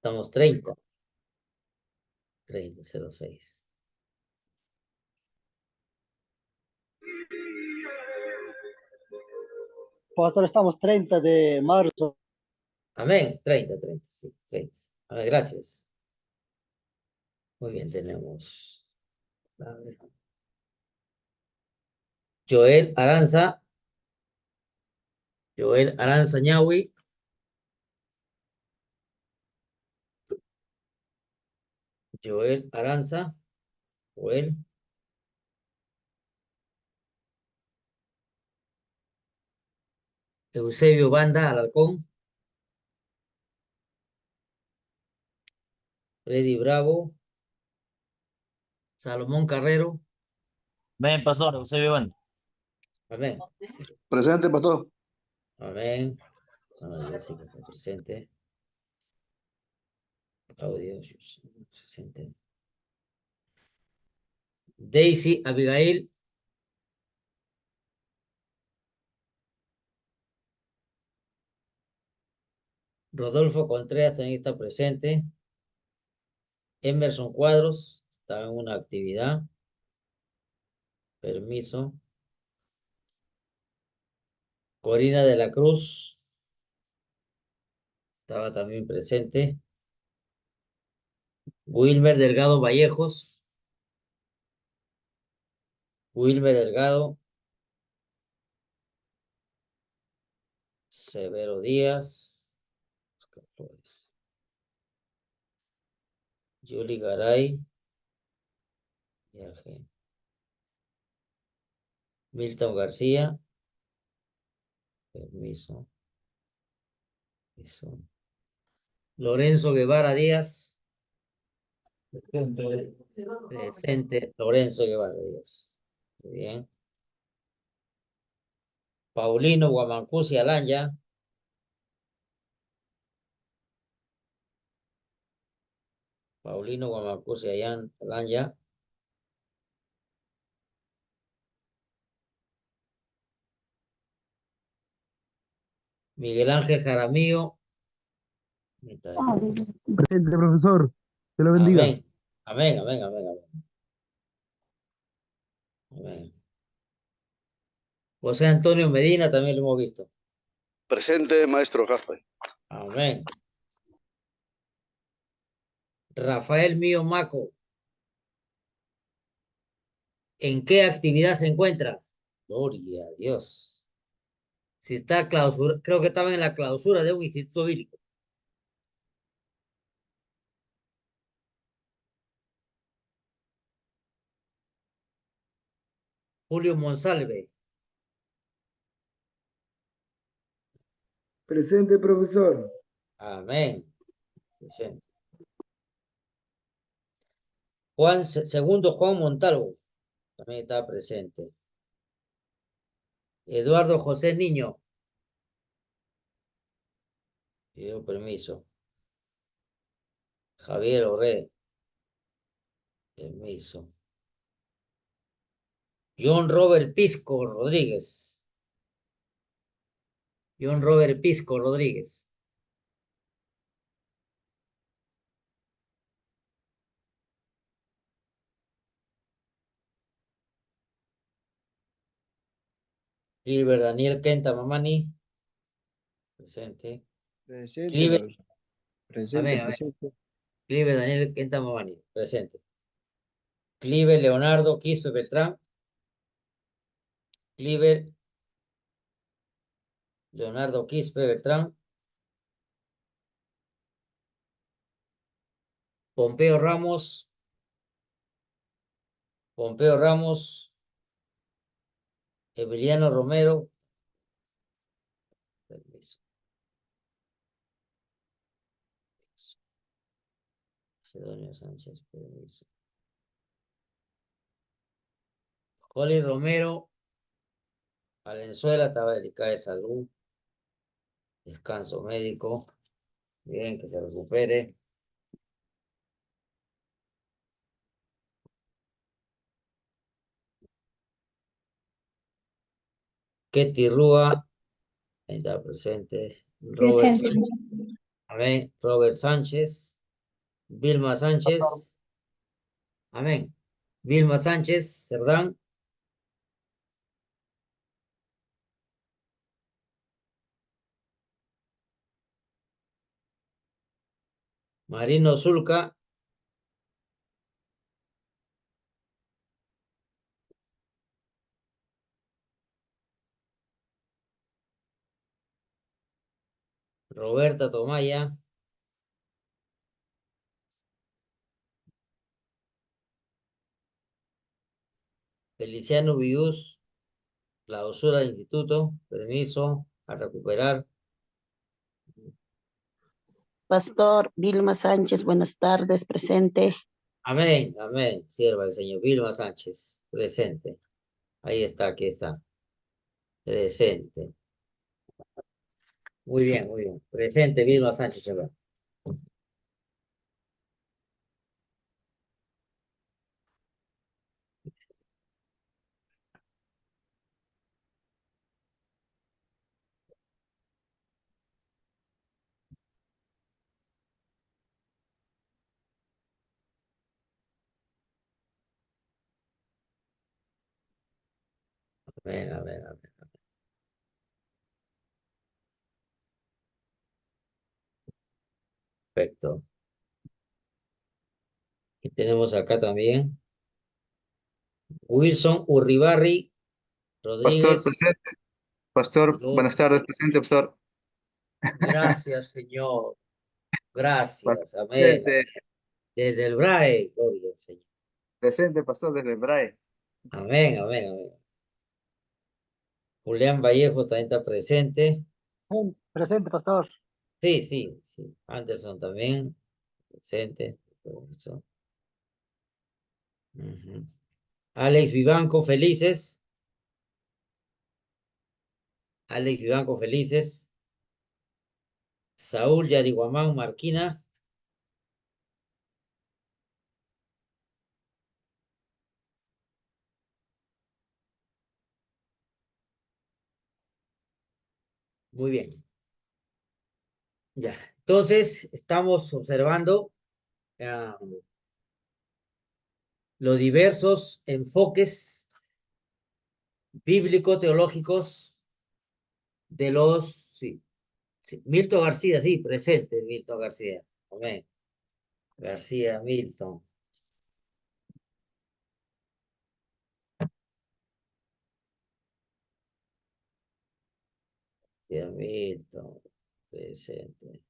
Estamos 30. 30, 06. Pastor, estamos 30 de marzo. Amén. 30, sí, 30. A ver, gracias. Muy bien, tenemos. A ver. Joel Aranza. Joel Aranza Ñahui. Joel Aranza. Joel. Eusebio Banda Alarcón. Freddy Bravo. Salomón Carrero. Ven, pastor, Eusebio Iván. Amén. Presente, pastor. Amén. Jessica está presente. Audio presente. Daisy Abigail. Rodolfo Contreras también está presente. Emerson Cuadros está en una actividad. Permiso. Corina de la Cruz estaba también presente. Wilmer Delgado Vallejos. Wilmer Delgado. Severo Díaz. Oscar Flores. Yuli Garay. Viaje. Milton García. Permiso. Eso. Lorenzo Guevara Díaz. Presente. Presente. Lorenzo Guevara Díaz. Muy bien. Paulino Guamancusi Alanya. Paulino Guamancusi Alanya. Miguel Ángel Jaramillo. Presente, profesor. Que lo bendiga. Amén. Amén, amén, amén, amén. Amén. José Antonio Medina también lo hemos visto. Presente, maestro Gaspar. Amén. Rafael Mío Maco. ¿En qué actividad se encuentra? Gloria a Dios. Si está clausura, creo que estaba en la clausura de un instituto bíblico. Julio Monsalve. Presente, profesor. Amén. Presente. Segundo Juan Montalvo. También está presente. Eduardo José Niño. Pidió permiso. Javier Orré. Permiso. John Robert Pisco Rodríguez. John Robert Pisco Rodríguez. Gilbert Daniel Kenta Mamani. Presente. Presente, Clive. presente, Amén, amén. presente. Clive Daniel Kenta Mamani. Presente. Clive Leonardo Quispe Beltrán. Clive Leonardo Quispe Beltrán. Pompeo Ramos. Pompeo Ramos. Emiliano Romero. Permiso. Macedonio Sánchez. Permiso. Joli Romero. Valenzuela estaba delicada de salud. Descanso médico. Bien, que se recupere. Ketty Rúa. Ahí está presente. Robert Presente. Sánchez. Amén. Robert Sánchez. Vilma Sánchez. Amén. Vilma Sánchez, Cerdán. Marino Zulca. Roberta Tomaya. Feliciano Vius. Clausura del instituto. Permiso a recuperar. Pastor Vilma Sánchez, buenas tardes, presente. Amén, amén. Sierva el Señor. Vilma Sánchez, presente. Ahí está, aquí está. Presente. Muy bien, muy bien. Presente, Vilma Sánchez. Sierva. Amén, amén, amén. Perfecto. Y tenemos acá también Wilson Urribarri Pastor, Rodríguez. presente. Pastor, Gloria. buenas tardes, presente, pastor. Gracias, Señor. Gracias. Amén. Presente, Desde el BRAE, gloria al Señor. presente, pastor, desde el Braille. Amén, amén, amén. Julián Vallejo también está presente. Presente, pastor. Sí, sí, sí. Anderson también presente. Ujú. Alex Vivanco, felices. Alex Vivanco, felices. Saúl Yariguamán Marquina. Muy bien. Ya. Entonces, estamos observando los diversos enfoques bíblico-teológicos de los... Sí, sí. Milton García, sí, presente, Milton García. Amén. García, Milton. García, Milton, presente.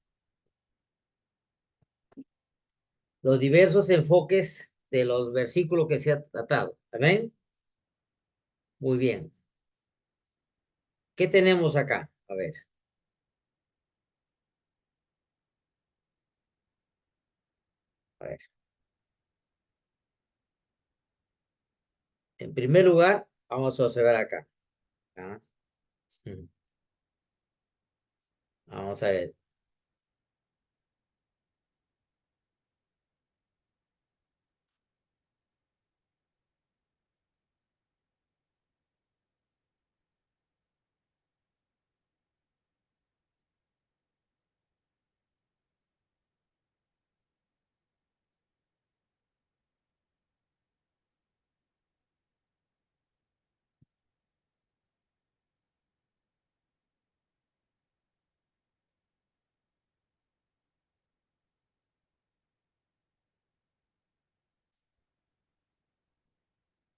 Los diversos enfoques de los versículos que se ha tratado. Amén. Muy bien. ¿Qué tenemos acá? A ver. A ver. En primer lugar, vamos a observar acá. ¿Ah? Vamos a ver.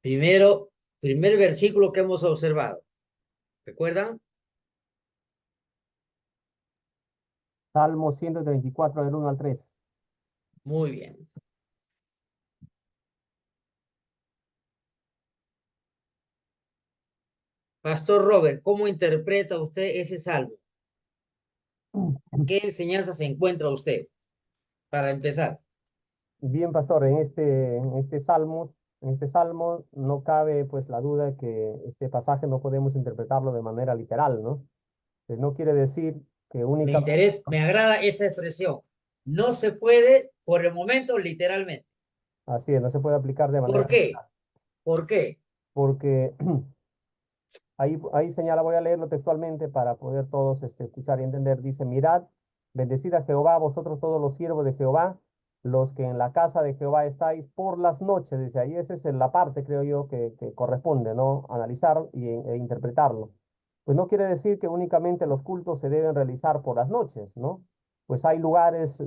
Primero, primer versículo que hemos observado. ¿Recuerdan? Salmo 134, del 1 al 3. Muy bien. Pastor Robert, ¿cómo interpreta usted ese salmo? ¿Qué enseñanza se encuentra usted? Para empezar. Bien, pastor, en este salmo no cabe pues la duda que este pasaje no podemos interpretarlo de manera literal, ¿no? Pues no quiere decir que únicamente, Me agrada esa expresión. No se puede, por el momento, literalmente. así es, no se puede aplicar de manera ¿Por qué? literal, ¿Por qué? porque ahí señala, voy a leerlo textualmente para poder todos escuchar y entender, dice, mirad, bendecid a Jehová, vosotros todos los siervos de Jehová, los que en la casa de Jehová estáis por las noches, dice ahí, esa es la parte, creo yo, que corresponde, ¿no? Analizar e interpretarlo. Pues no quiere decir que únicamente los cultos se deben realizar por las noches, ¿no? Pues hay lugares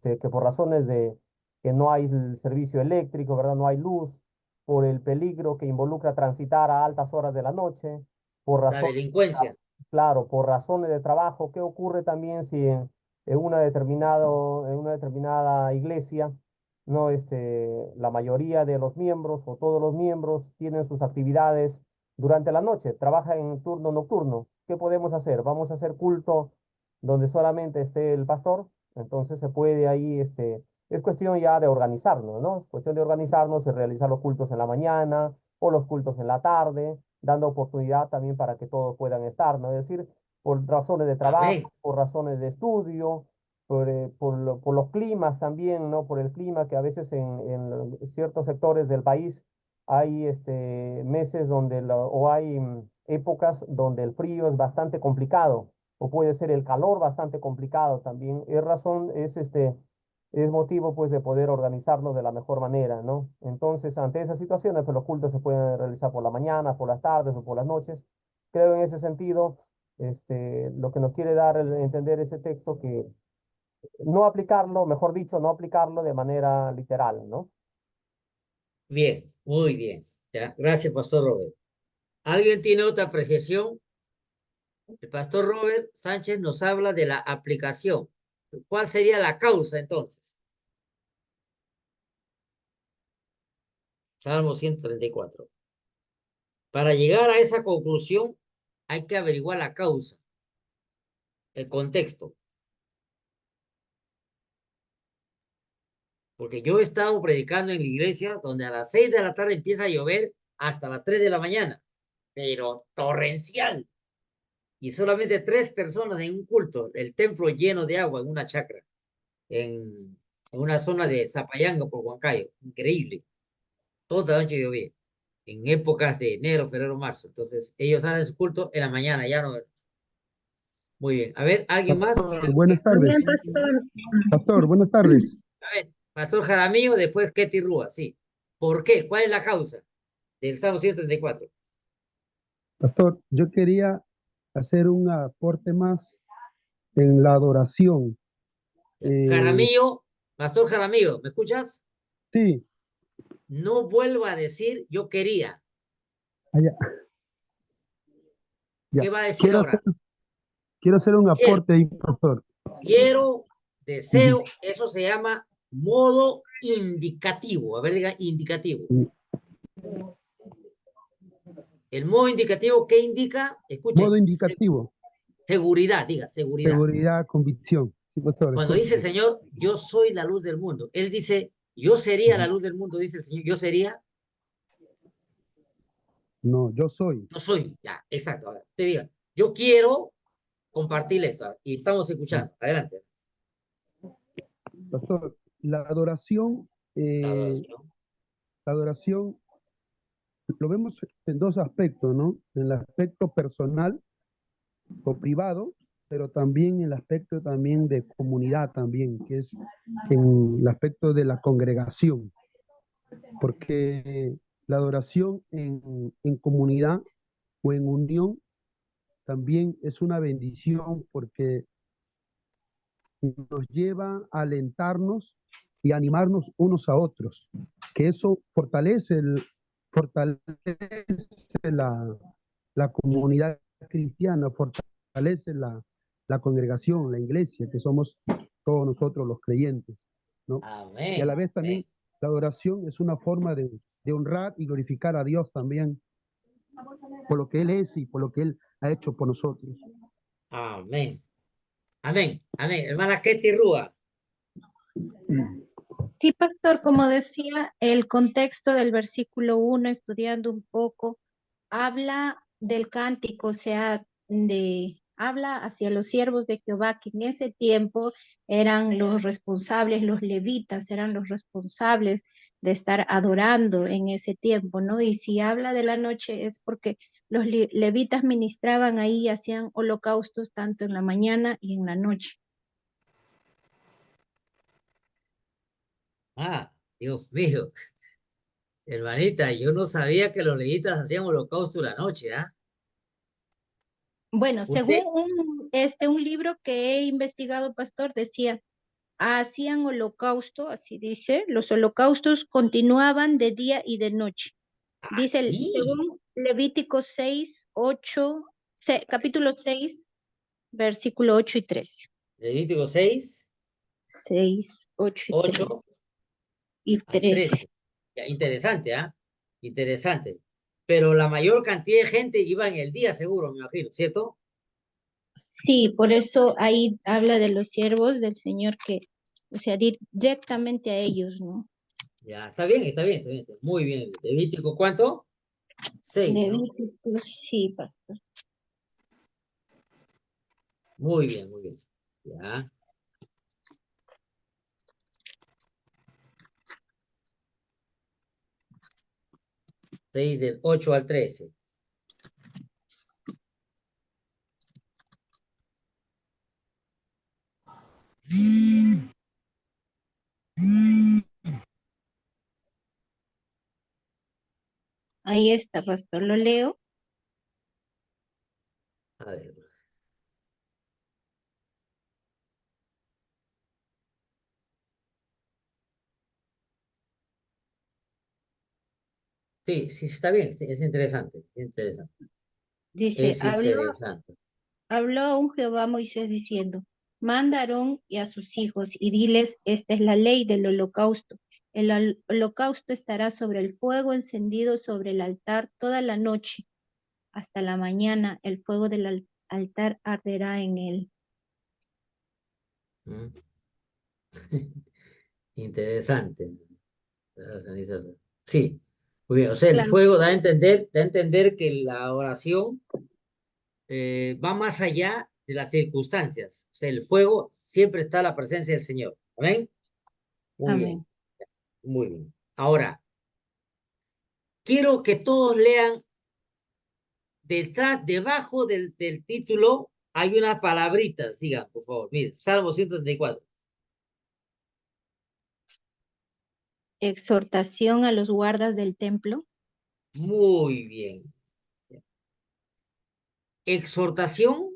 que por razones de que no hay el servicio eléctrico, ¿verdad? No hay luz, por el peligro que involucra transitar a altas horas de la noche, por La razones, delincuencia. claro, por razones de trabajo. ¿Qué ocurre también si en en una determinada iglesia, no, la mayoría de los miembros o todos los miembros tienen sus actividades durante la noche, trabajan en turno nocturno? ¿Qué podemos hacer? Vamos a hacer culto donde solamente esté el pastor, entonces se puede ahí, es cuestión ya de organizarnos, ¿no? Es cuestión de organizarnos y realizar los cultos en la mañana o los cultos en la tarde, dando oportunidad también para que todos puedan estar, ¿no? Es decir, por razones de Amén. trabajo, por razones de estudio, por los climas también, ¿no? Por el clima que a veces en ciertos sectores del país hay meses donde, o hay épocas donde el frío es bastante complicado, o puede ser el calor bastante complicado también. Es razón, es motivo pues de poder organizarlo de la mejor manera, ¿no? Entonces, ante esas situaciones, pues los cultos se pueden realizar por la mañana, por las tardes o por las noches. Creo en ese sentido, lo que nos quiere dar entender ese texto, que no aplicarlo, mejor dicho, no aplicarlo de manera literal, ¿no? Bien, muy bien. Ya, gracias, Pastor Robert. ¿Alguien tiene otra apreciación? El Pastor Robert Sánchez nos habla de la aplicación. ¿Cuál sería la causa entonces? Salmo 134. Para llegar a esa conclusión hay que averiguar la causa, el contexto. Porque yo he estado predicando en la iglesia donde a las 6 de la tarde empieza a llover hasta las 3 de la mañana, pero torrencial. Y solamente 3 personas en un culto, el templo lleno de agua en una chacra, en una zona de Zapayanga por Huancayo. Increíble. Toda la noche llovía, en épocas de enero, febrero, marzo. Entonces, ellos hacen su culto en la mañana, ya no. Muy bien. A ver, ¿alguien más? Buenas tardes. Pastor, buenas tardes. A ver, Pastor Jaramillo, después Ketty Rúa, sí. ¿Por qué? ¿Cuál es la causa del Salmo 134? Pastor, yo quería hacer un aporte más en la adoración. Jaramillo, Pastor Jaramillo, ¿me escuchas? Sí, No vuelva a decir yo quería. allá, ya. ¿Qué va a decir ahora? Quiero hacer un Quiero, aporte ahí, pastor. quiero, deseo, eso se llama modo indicativo. A ver, diga indicativo. El modo indicativo, ¿qué indica? Escuchen, Modo indicativo, seguridad, diga, seguridad. seguridad, convicción. Sí, pastor. Cuando dice el Señor, yo soy la luz del mundo, Él dice, yo sería la luz del mundo, dice el Señor, yo sería, No, yo soy. no soy, ya, exacto. Ahora, te diga, yo quiero compartir esto y estamos escuchando. Adelante. Pastor, la adoración, La eh, adoración. la adoración lo vemos en dos aspectos, ¿no? En el aspecto personal o privado, pero también en el aspecto también de comunidad también, que es en el aspecto de la congregación, porque la adoración en comunidad o en unión también es una bendición porque nos lleva a alentarnos y animarnos unos a otros, que eso fortalece la comunidad cristiana, fortalece la congregación, la iglesia, que somos todos nosotros los creyentes, ¿no? Amén. Y a la vez también Amén. la adoración es una forma de honrar y glorificar a Dios también por lo que Él es y por lo que Él ha hecho por nosotros. Amén. Amén. Amén. Hermana Ketty Rúa. Sí, pastor, como decía, el contexto del versículo 1, estudiando un poco, habla del cántico, o sea, habla hacia los siervos de Jehová, que en ese tiempo eran los responsables, los levitas eran los responsables de estar adorando en ese tiempo, ¿no? Y si habla de la noche es porque los levitas ministraban ahí y hacían holocaustos tanto en la mañana y en la noche. Ah, Dios mío. Hermanita, yo no sabía que los levitas hacían holocausto una noche, ¿ah? Bueno, según Usted, un libro que he investigado, pastor, decía, hacían holocausto, así dice, los holocaustos continuaban de día y de noche. Dice, sí, según Levítico 6, 8, capítulo 6, versículo 8 y 13. Levítico 6, 6, 8 y 8 13. Y al 13. 13. Ya, interesante, ¿ah? Interesante. Pero la mayor cantidad de gente iba en el día, seguro, me imagino, ¿cierto? Sí, por eso ahí habla de los siervos del Señor que, o sea, directamente a ellos, ¿no? Ya, está bien, está bien, está bien. Muy bien. Levítico, ¿cuánto? 6, ¿no? Levítico, sí, pastor. Muy bien, muy bien. Ya. 6 del 8 al 13. Ahí está, pastor, lo leo. A ver. Sí, sí, está bien, es interesante, es interesante. Dice, Es interesante. habló aún Jehová a Moisés diciendo, manda a Aarón y a sus hijos y diles, esta es la ley del holocausto. El holocausto estará sobre el fuego encendido sobre el altar toda la noche. Hasta la mañana el fuego del altar arderá en él. ¿Mm? Interesante. Sí, muy bien. O sea, el Claro. fuego da a entender que la oración va más allá de las circunstancias. O sea, el fuego siempre está a la presencia del Señor. ¿Amén? Muy bien, Amén. muy bien. Ahora, quiero que todos lean detrás, debajo del título, hay una palabrita, sigan, por favor. Miren, Salmo 134. Exhortación a los guardas del templo. Muy bien. Exhortación,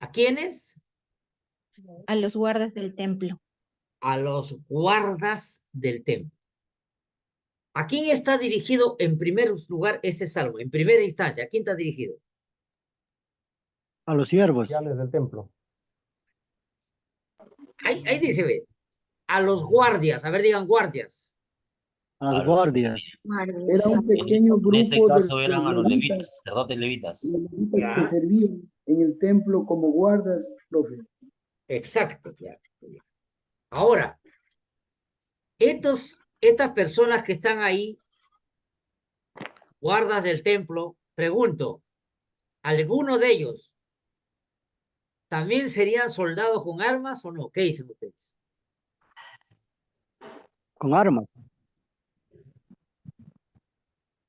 ¿a quiénes? A los guardas del templo. A los guardas del templo. ¿A quién está dirigido en primer lugar este salmo? En primera instancia, ¿a quién está dirigido? A los siervos, Guardianes del templo. Ahí dice, ve, a los guardias. A ver, digan guardias. a las A los guardias. Guardias. Era un pequeño en este grupo caso eran a los levitas, sacerdotes levitas. los levitas Ya. que servían en el templo como guardas, profe. Exacto. Ya. Ahora, estas personas que están ahí, guardas del templo, pregunto, ¿alguno de ellos también serían soldados con armas o no? ¿Qué dicen ustedes? Con armas.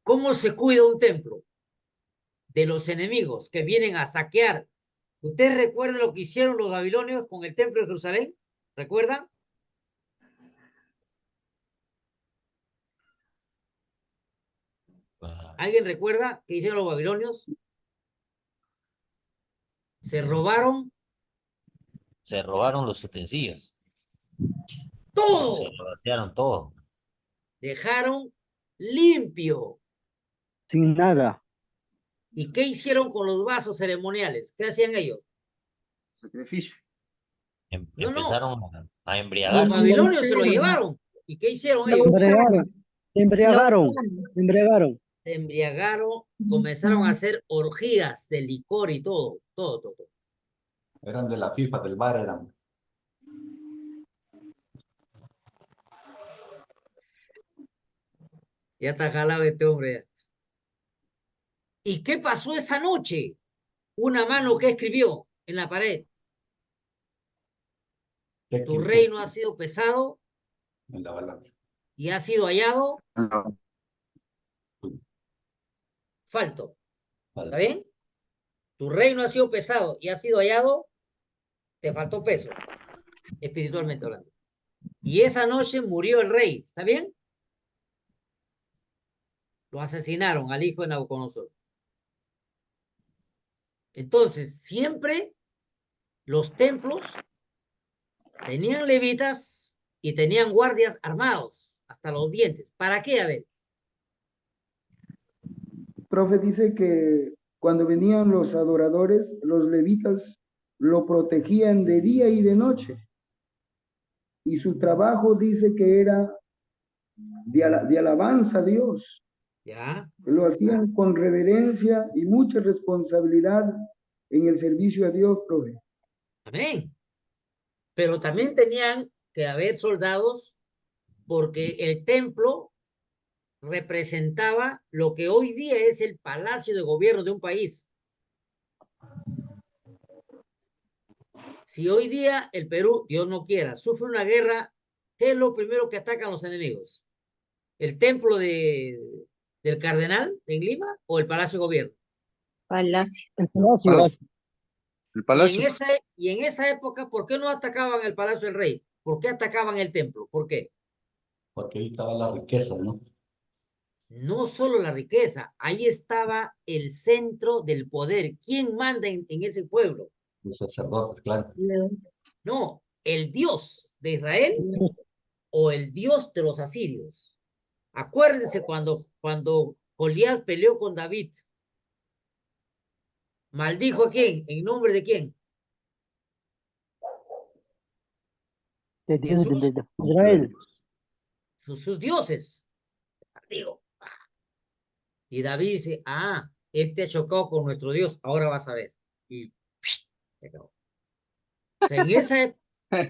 ¿Cómo se cuida un templo de los enemigos que vienen a saquear? ¿Ustedes recuerdan lo que hicieron los babilonios con el templo de Jerusalén? ¿Recuerdan? ¿Alguien recuerda qué hicieron los babilonios? Se robaron Se robaron los utensilios. Se todo, lo vaciaron todo. dejaron limpio. Sin nada. ¿Y qué hicieron con los vasos ceremoniales? ¿Qué hacían ellos? Sacrificio. No, no, Empezaron a los embriagarse. babilonios se lo llevaron. ¿Y qué hicieron Se ellos? embriagaron. Se embriagaron. Se embriagaron. Se embriagaron, comenzaron a hacer orgías de licor y todo, todo, todo, todo. Eran de la FIFA, del bar eran. Ya está jalado este hombre. ¿Y qué pasó esa noche? Una mano que escribió en la pared. Tu reino ha sido pesado En la balanza. y ha sido hallado No. falto. ¿Está bien? Tu reino ha sido pesado y ha sido hallado, te faltó peso, espiritualmente hablando. Y esa noche murió el rey. ¿Está bien? Lo asesinaron al hijo de Nabucodonosor. Entonces, siempre los templos tenían levitas y tenían guardias armados hasta los dientes. ¿Para qué? A ver. Profe dice que cuando venían los adoradores, los levitas lo protegían de día y de noche. Y su trabajo dice que era de alabanza a Dios. ¿Ya? Lo hacían con reverencia y mucha responsabilidad en el servicio a Dios, profe. Amén. Pero también tenían que haber soldados porque el templo representaba lo que hoy día es el palacio de gobierno de un país. Si hoy día el Perú, Dios no quiera, sufre una guerra, ¿qué es lo primero que atacan los enemigos? ¿El templo del cardenal en Lima o el palacio de gobierno? Palacio. El palacio. El Y palacio. en esa época, ¿por qué no atacaban el palacio del rey? ¿Por qué atacaban el templo? ¿Por qué? Porque ahí estaba la riqueza, ¿no? No solo la riqueza, ahí estaba el centro del poder. ¿Quién manda en ese pueblo? Los sacerdotes, claro. No, el Dios de Israel o el Dios de los asirios. Acuérdense cuando Goliat peleó con David. ¿Maldijo a quién? ¿En nombre de quién? De De sus, Israel. sus dioses. Digo. Y David dice, este ha chocado con nuestro Dios, ahora vas a ver. Y se acabó. O sea,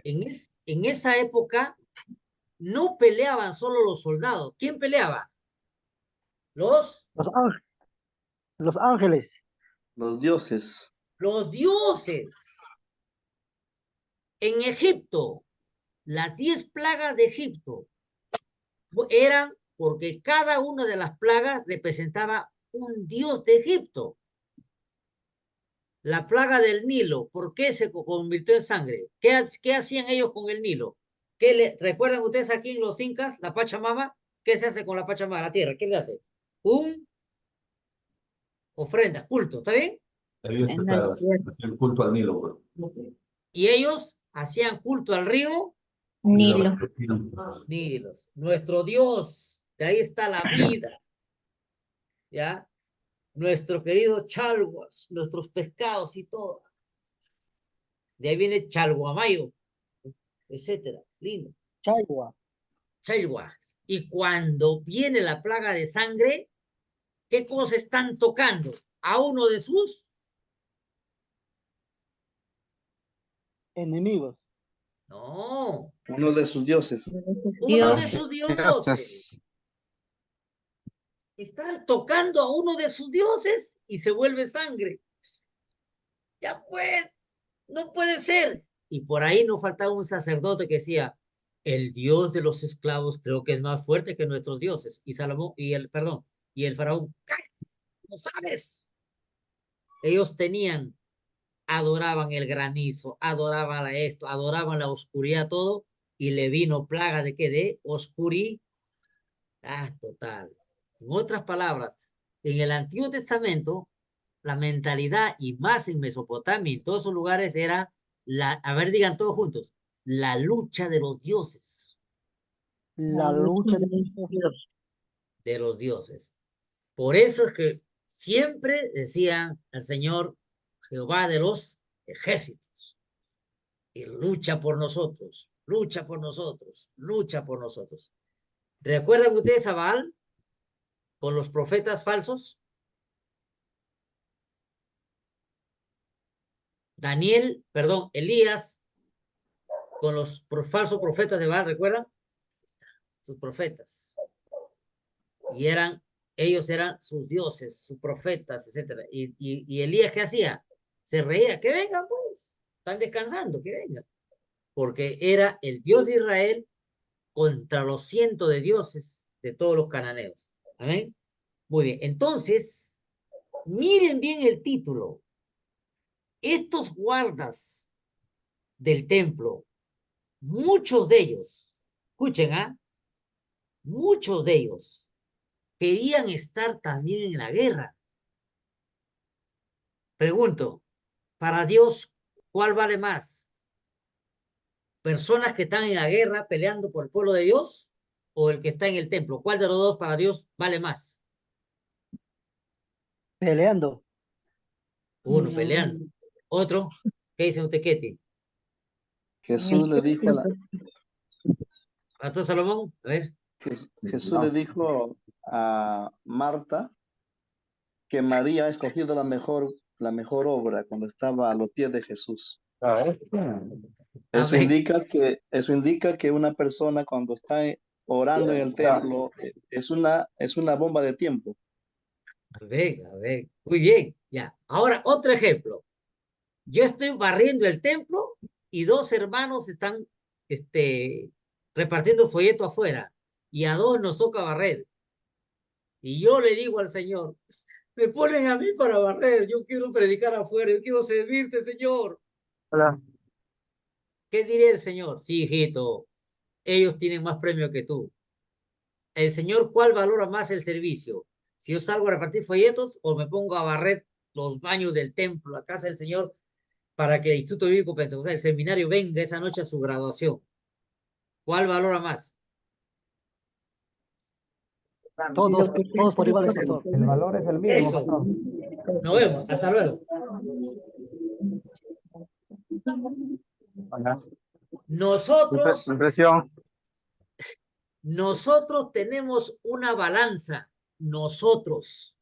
en esa época no peleaban solo los soldados. ¿Quién peleaba? Los Los ángeles. Los dioses. dioses. En Egipto, las 10 plagas de Egipto eran porque cada una de las plagas representaba un dios de Egipto. La plaga del Nilo, ¿por qué se convirtió en sangre? ¿Qué hacían ellos con el Nilo? ¿Recuerdan ustedes aquí en los incas, la Pachamama? ¿Qué se hace con la Pachamama, la tierra? ¿Qué le hace? Ofrenda, culto, ¿está bien? Ellos, claro, hacían culto al Nilo, pues. Y ellos hacían culto al río Nilo. Nilo, nuestro Dios, de ahí está la vida, ¿ya? Nuestro querido Chalhuas, nuestros pescados y todo. De ahí viene Chalhuamayo, etcétera, lindo. Chalhuas. Y cuando viene la plaga de sangre, ¿qué cosa están tocando? A uno de sus Enemigos. no, Uno de sus dioses. uno de sus dioses. Están tocando a uno de sus dioses y se vuelve sangre. Ya pues, no puede ser. Y por ahí no faltaba un sacerdote que decía, el Dios de los esclavos creo que es más fuerte que nuestros dioses. Y Salomón, y el faraón, ¿no sabes? Ellos adoraban el granizo, adoraban esto, adoraban la oscuridad, todo, y le vino plaga de qué, de oscuridad total. En otras palabras, en el Antiguo Testamento, la mentalidad, y más en Mesopotamia, en todos esos lugares, era a ver, digan todos juntos, la lucha de los dioses. La lucha de los dioses. Por eso es que siempre decían al Señor Jehová de los ejércitos, y lucha por nosotros, lucha por nosotros, lucha por nosotros. ¿Recuerdan ustedes a Baal con los profetas falsos? Elías con los falsos profetas de Baal, ¿recuerdan? Sus profetas. Y ellos eran sus dioses, sus profetas, etc. Y Elías, ¿qué hacía? Se reía, que vengan pues, están descansando, que vengan. Porque era el Dios de Israel contra los cientos de dioses de todos los cananeos. Amén. Muy bien, entonces, miren bien el título. Estos guardas del templo, muchos de ellos Escuchen, muchos de ellos querían estar también en la guerra. Pregunto, para Dios, ¿cuál vale más? ¿Personas que están en la guerra peleando por el pueblo de Dios o el que está en el templo? ¿Cuál de los dos para Dios vale más? Peleando. Uno peleando. Otro, ¿qué dice usted, Ketty? Jesús le dijo a la, Pastor Salomón, a ver. Jesús le dijo a Marta que María ha escogido la mejor obra cuando estaba a los pies de Jesús. Eso Amén. indica que una persona cuando está orando en el templo es una bomba de tiempo. A ver. Muy bien, ya. Ahora, otro ejemplo. Yo estoy barriendo el templo y dos hermanos están repartiendo folleto afuera y a dos nos toca barrer. Y yo le digo al Señor, me ponen a mí para barrer, yo quiero predicar afuera, yo quiero servirte, Señor. Hola. ¿Qué diré el Señor? Sí, hijito, ellos tienen más premio que tú. El Señor, ¿cuál valora más el servicio? Si yo salgo a repartir folletos o me pongo a barrer los baños del templo, la casa del Señor, para que el Instituto Bíblico Pentecostal, el seminario, venga esa noche a su graduación. ¿Cuál valora más? Todos por igual, pastor. El valor es el mismo, Eso. pastor. Nos vemos. Hasta luego. Nosotros, nosotros tenemos una balanza, nosotros,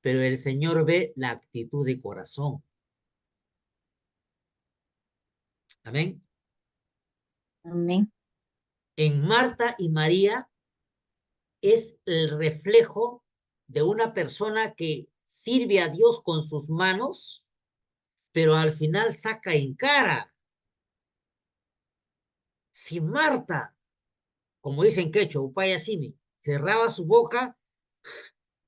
pero el Señor ve la actitud de corazón. Amén. Amén. En Marta y María es el reflejo de una persona que sirve a Dios con sus manos, pero al final saca en cara. Si Marta, como dicen quechua, upayasimi, cerraba su boca,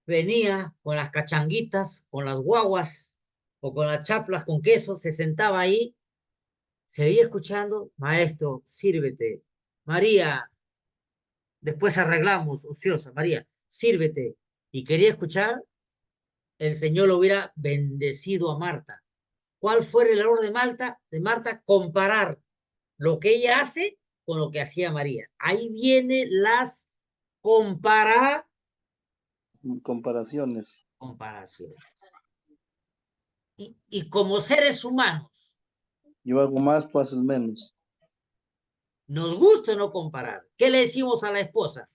venía con las cachanguitas, con las guaguas o con las chaplas con queso, se sentaba ahí, seguía escuchando, maestro, sírvete. María, después arreglamos, ociosa, María, sírvete. Y quería escuchar, el Señor lo hubiera bendecido a Marta. ¿Cuál fue el error de Marta? Comparar lo que ella hace con lo que hacía María. Ahí viene las Comparaciones. comparaciones. Y como seres humanos, Yo hago más, tú haces menos. nos gusta no comparar. ¿Qué le decimos a la esposa?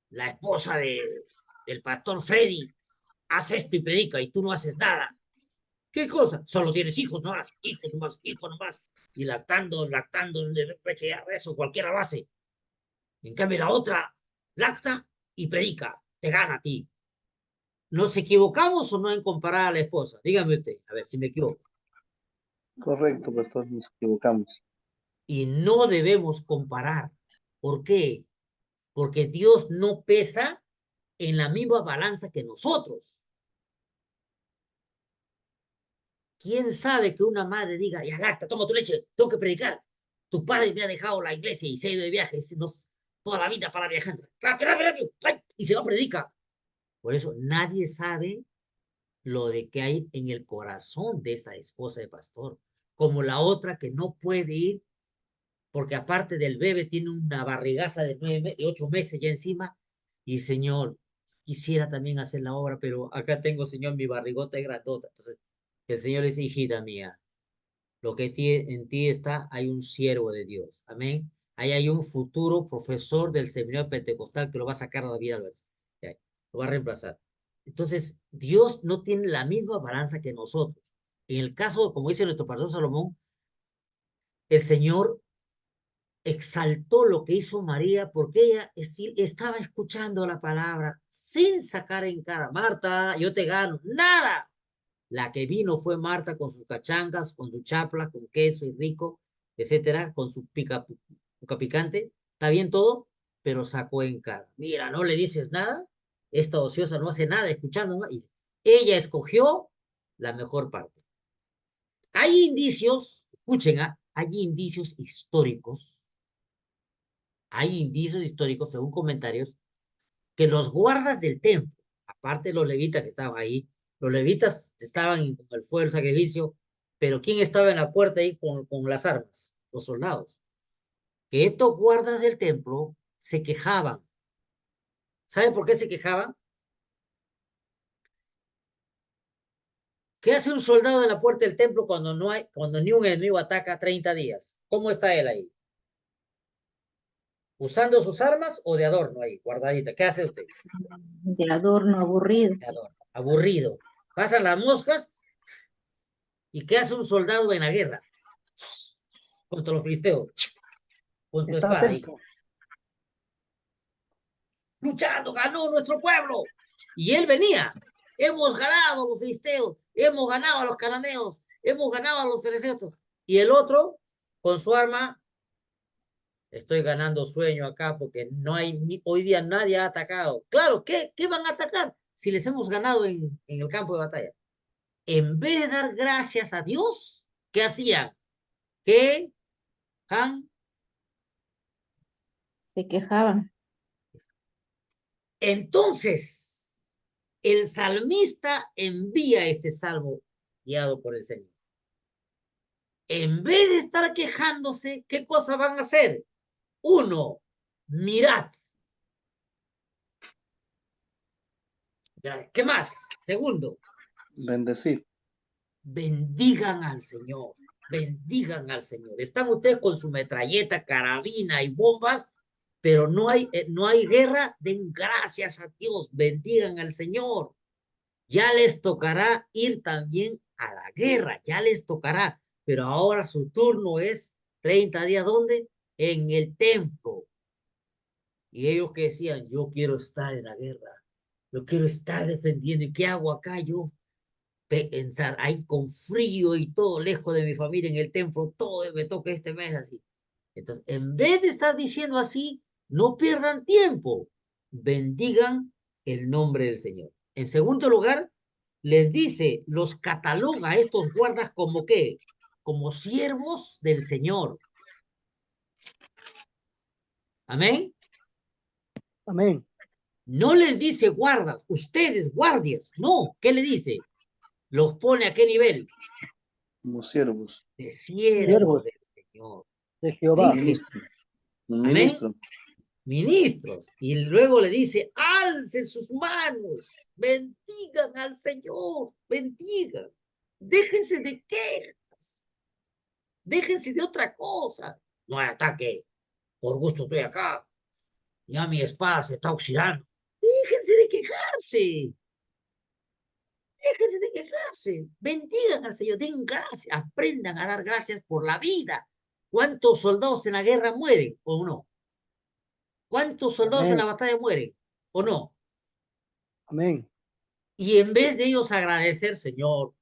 La esposa del pastor Freddy hace esto y predica y tú no haces nada. ¿Qué cosa? Solo tienes hijos nomás, hijos nomás. Y lactando, eso cualquiera lo hace. En cambio, la otra lacta y predica, te gana a ti. ¿Nos equivocamos o no en comparar a la esposa? Dígame usted, a ver si me equivoco. Correcto, pastor, nos equivocamos. Y no debemos comparar. ¿Por qué? Porque Dios no pesa en la misma balanza que nosotros. ¿Quién sabe que una madre diga, ya lacta, toma tu leche, tengo que predicar? Tu padre me ha dejado la iglesia y se ha ido de viaje, toda la vida para viajar. Rápido, y se va a predicar. Por eso nadie sabe lo de que hay en el corazón de esa esposa de pastor, como la otra que no puede ir, porque aparte del bebé tiene una barrigaza de 8 meses ya encima, y Señor, quisiera también hacer la obra, pero acá tengo, Señor, mi barrigota es grandota. Entonces, el Señor dice, hijita mía, lo que en ti está, hay un siervo de Dios, amén. Ahí hay un futuro profesor del seminario pentecostal que lo va a sacar a David Álvarez, lo va a reemplazar. Entonces, Dios no tiene la misma balanza que nosotros. En el caso, como dice nuestro pastor Salomón, el Señor exaltó lo que hizo María porque ella estaba escuchando la palabra sin sacar en cara, Marta, yo te gano, nada. La que vino fue Marta con sus cachangas, con su chapla, con queso y rico, etcétera, con su pica picante. Está bien todo, pero sacó en cara. Mira, no le dices nada. Esta ociosa no hace nada escuchando. Y ella escogió la mejor parte. Hay indicios, escuchen, hay indicios históricos hay indicios históricos, según comentarios, que los guardas del templo, aparte de los levitas que estaban ahí, los levitas estaban con el fuego del sacrificio, pero ¿quién estaba en la puerta ahí con las armas? Los soldados. Que estos guardas del templo se quejaban. ¿Sabe por qué se quejaban? ¿Qué hace un soldado en la puerta del templo cuando ni un enemigo ataca 30 días? ¿Cómo está él ahí? ¿Usando sus armas o de adorno ahí, guardadita? ¿Qué hace usted? De adorno, aburrido. De adorno. Aburrido. Pasan las moscas. ¿Y qué hace un soldado en la guerra? Contra los filisteos. Con su Está espada ahí. atento. Luchando, ganó nuestro pueblo. Y él venía. Hemos ganado a los filisteos. Hemos ganado a los cananeos. Hemos ganado a los fereceos. Y el otro, con su arma, estoy ganando sueño acá porque no hay, hoy día nadie ha atacado. Claro, ¿qué van a atacar si les hemos ganado en el campo de batalla? En vez de dar gracias a Dios, ¿qué hacían? ¿Qué? Se quejaban. Entonces, el salmista envía este salmo guiado por el Señor. En vez de estar quejándose, ¿qué cosa van a hacer? Uno, mirad. ¿Qué más? Segundo, Bendecir. bendigan al Señor. Bendigan al Señor. Están ustedes con su metralleta, carabina y bombas, pero no hay guerra. Den gracias a Dios. Bendigan al Señor. Ya les tocará ir también a la guerra. Ya les tocará. Pero ahora su turno es 30 días. ¿Dónde? En el templo. Y ellos que decían, yo quiero estar en la guerra. Yo quiero estar defendiendo. ¿Y qué hago acá yo? Pensar ahí con frío y todo lejos de mi familia en el templo, todo me toca este mes así. Entonces, en vez de estar diciendo así, no pierdan tiempo, bendigan el nombre del Señor. En segundo lugar, les dice, los cataloga a estos guardas como ¿qué? Como siervos del Señor. Amén. Amén. No les dice guardas, ustedes guardias, no, ¿qué le dice? Los pone a qué nivel? Como siervos. De siervos del Señor. De Jehová. Ministro. Un Amén. ministro. Ministros. Y luego le dice, alcen sus manos, bendigan al Señor, bendigan. Déjense de quejas, déjense de otra cosa. No hay ataque, por gusto estoy acá. Ya mi espada se está oxidando. Déjense de quejarse. Déjense de quejarse. Bendigan al Señor, den gracias, aprendan a dar gracias por la vida. ¿Cuántos soldados en la guerra mueren o no? ¿Cuántos soldados Amén. en la batalla mueren o no? Amén. Y en vez de ellos agradecer, Señor,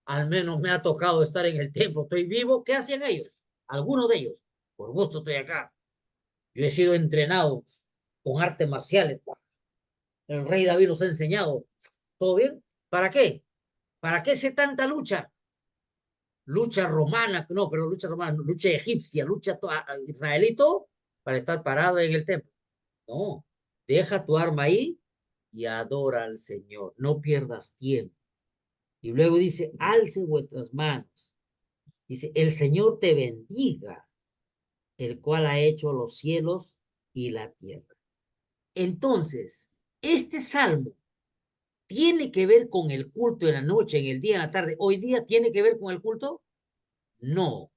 al menos me ha tocado estar en el templo, estoy vivo, ¿qué hacían ellos? Algunos de ellos, por gusto estoy acá. Yo he sido entrenado con artes marciales. El rey David nos ha enseñado. ¿Todo bien? ¿Para qué? ¿Para qué sé tanta lucha? Lucha romana, no, pero lucha romana, lucha egipcia, lucha israelito, para estar parado en el templo. No, deja tu arma ahí y adora al Señor. No pierdas tiempo. Y luego dice, alce vuestras manos. Dice, el Señor te bendiga, el cual ha hecho los cielos y la tierra. Entonces, este salmo tiene que ver con el culto en la noche, en el día, en la tarde. ¿Hoy día tiene que ver con el culto? No.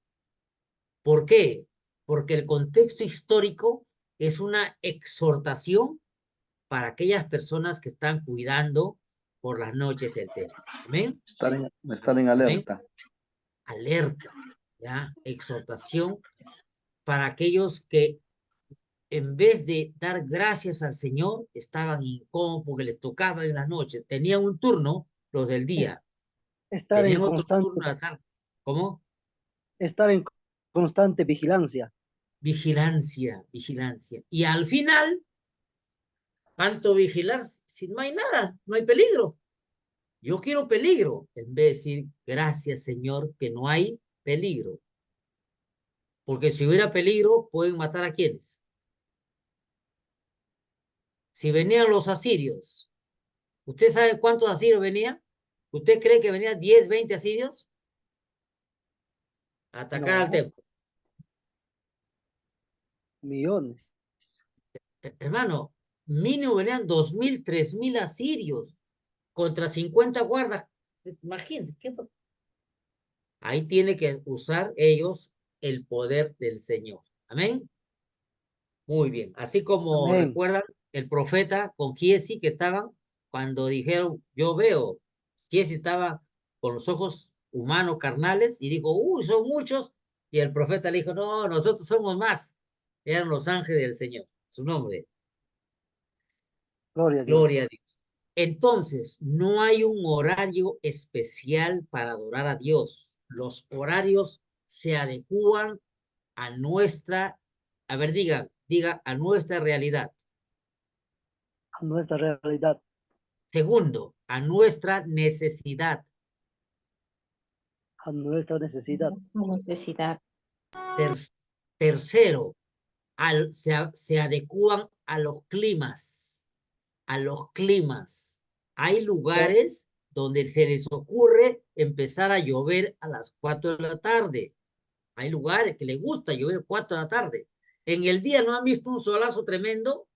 ¿Por qué? Porque el contexto histórico es una exhortación para aquellas personas que están cuidando por las noches el templo. ¿Amén? Estar en alerta. ¿Amén? Alerta, ¿ya? Exhortación para aquellos que en vez de dar gracias al Señor, estaban incómodos porque les tocaba en la noche. Tenían un turno los del día. Estar Tenían en otro constante, turno a la tarde. ¿Cómo? estar en constante vigilancia. Vigilancia, vigilancia. Y al final, tanto vigilar si no hay nada, no hay peligro. Yo quiero peligro, en vez de decir, gracias Señor, que no hay peligro. Porque si hubiera peligro, pueden matar a quienes. Si venían los asirios, ¿usted sabe cuántos asirios venían? ¿Usted cree que venían 10, 20 asirios a atacar al No, templo? millones. Hermano, mínimo venían 2.000, 3.000 asirios contra 50 guardas. Imagínense, ahí tiene que usar ellos el poder del Señor. Amén. Muy bien. Así como Amén. recuerdan el profeta con Giesi que estaban cuando dijeron, yo veo, Giesi estaba con los ojos humanos, carnales, y dijo, uy, son muchos. Y el profeta le dijo, no, nosotros somos más. Eran los ángeles del Señor. Su nombre. Gloria a Dios. Gloria a Dios. Entonces, no hay un horario especial para adorar a Dios. Los horarios se adecúan a nuestra, a ver, diga, a nuestra realidad. A nuestra realidad. Segundo, a nuestra necesidad. A nuestra necesidad. Necesidad. Tercero, se adecúan a los climas. A los climas. Hay lugares donde se les ocurre empezar a llover a las 4 de la tarde. Hay lugares que les gusta llover 4 de la tarde. En el día no han visto un solazo tremendo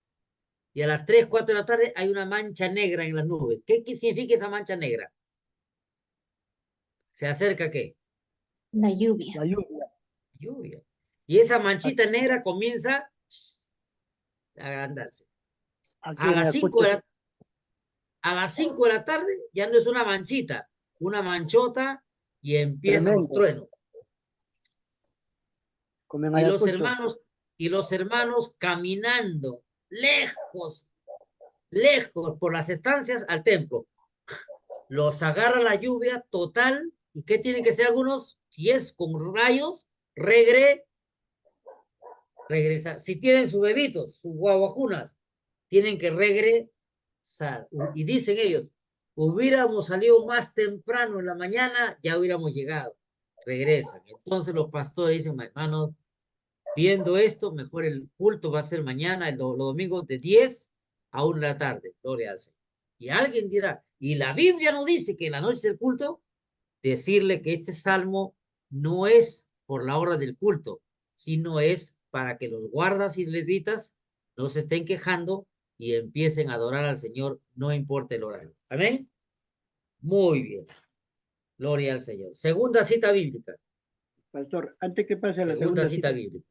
y a las 3, 4 de la tarde hay una mancha negra en las nubes. ¿Qué significa esa mancha negra? ¿Se acerca qué? La lluvia. La lluvia. Lluvia. Y esa manchita negra comienza a agrandarse. Aquí A en las 5 Ayacucho, de la a las 5 de la tarde ya no es una manchita, una manchota y empiezan los tremendo. truenos. Como en Y Ayacucho. los hermanos caminando lejos, lejos por las estancias al templo. Los agarra la lluvia total. ¿Y qué tienen que ser algunos? Si es con rayos, regresar. Si tienen sus bebitos, sus guaguacunas, tienen que regresar. Y dicen ellos, hubiéramos salido más temprano en la mañana, ya hubiéramos llegado. Regresan. Entonces los pastores dicen, hermanos, viendo esto, mejor el culto va a ser mañana, los domingos de 10 a 1 de la tarde. Gloria al Señor. Y alguien dirá, ¿y la Biblia no dice que en la noche del culto? Decirle que este salmo no es por la hora del culto, sino es para que los guardas y levitas no se estén quejando y empiecen a adorar al Señor, no importa el horario. Amén. Muy bien. Gloria al Señor. Segunda cita bíblica. Pastor, antes que pase a la Segunda segunda cita cita, bíblica.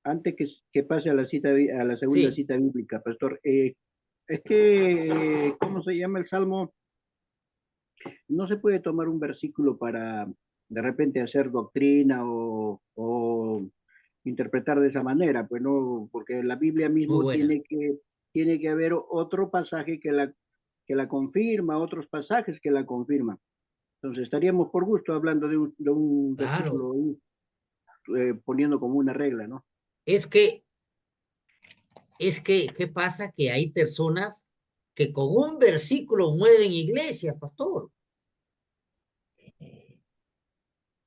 antes que pase a la cita, a la segunda Sí. cita bíblica, Pastor, es que, ¿cómo se llama el Salmo? No se puede tomar un versículo para de repente hacer doctrina o interpretar de esa manera, pues no, porque la Biblia Muy mismo buena. tiene que haber otro pasaje que la confirma, otros pasajes que la confirman. Entonces estaríamos por gusto hablando de un Claro. versículo, poniendo como una regla, ¿no? Es que, ¿qué pasa? Que hay personas que con un versículo mueven iglesias, pastor.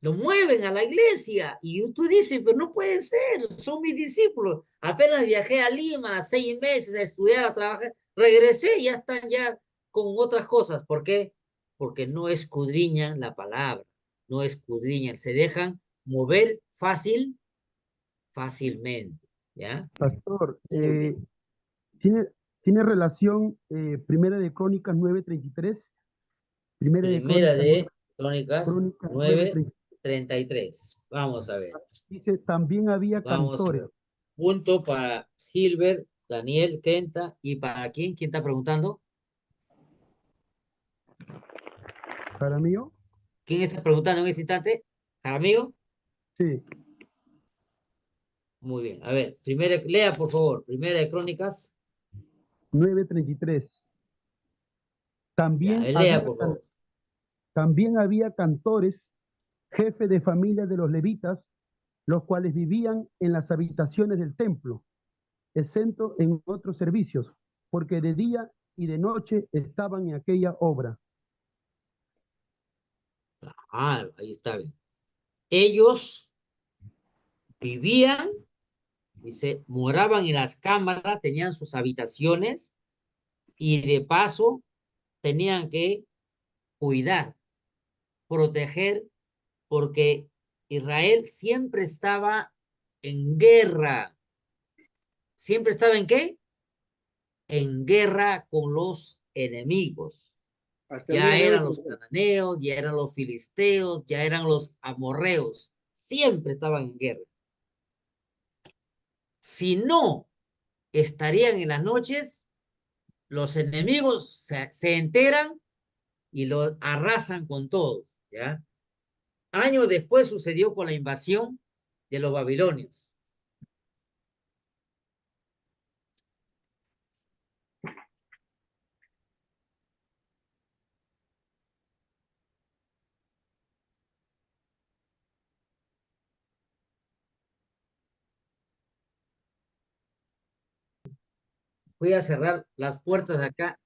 Lo mueven a la iglesia y tú dices, pero no puede ser, son mis discípulos. Apenas viajé a Lima 6 meses a estudiar, a trabajar, regresé y ya están ya con otras cosas. ¿Por qué? Porque no escudriñan la palabra, no escudriñan, se dejan mover fácilmente, ¿ya? Pastor, Muy bien. tiene relación Primera de Crónicas 9:33. Primera de Primera Crónicas de Crónicas 9:33. 9:33. Vamos a ver. Dice, también había Vamos a cantores. ver. Punto para Gilbert, Daniel, Kenta. ¿Y para quién? ¿Quién está preguntando? ¿Jaramillo? ¿Quién está preguntando en este instante? ¿Jaramillo? Sí. Muy bien. A ver, lea por favor. Primera de Crónicas. 9:33. Ya, También lea había, por favor. también había cantores, jefe de familia de los levitas, los cuales vivían en las habitaciones del templo, exento en otros servicios, porque de día y de noche estaban en aquella obra. Ah, ahí está bien. Ellos vivían Dice, moraban en las cámaras, tenían sus habitaciones y de paso tenían que cuidar, proteger, porque Israel siempre estaba en guerra. ¿Siempre estaba en qué? En guerra con los enemigos. Hasta el Ya día de hoy, eran los cananeos, ya eran los filisteos, ya eran los amorreos. Siempre estaban en guerra. Si no estarían en las noches, los enemigos se enteran y lo arrasan con todos, ¿ya? Años después sucedió con la invasión de los babilonios. Voy a cerrar las puertas acá.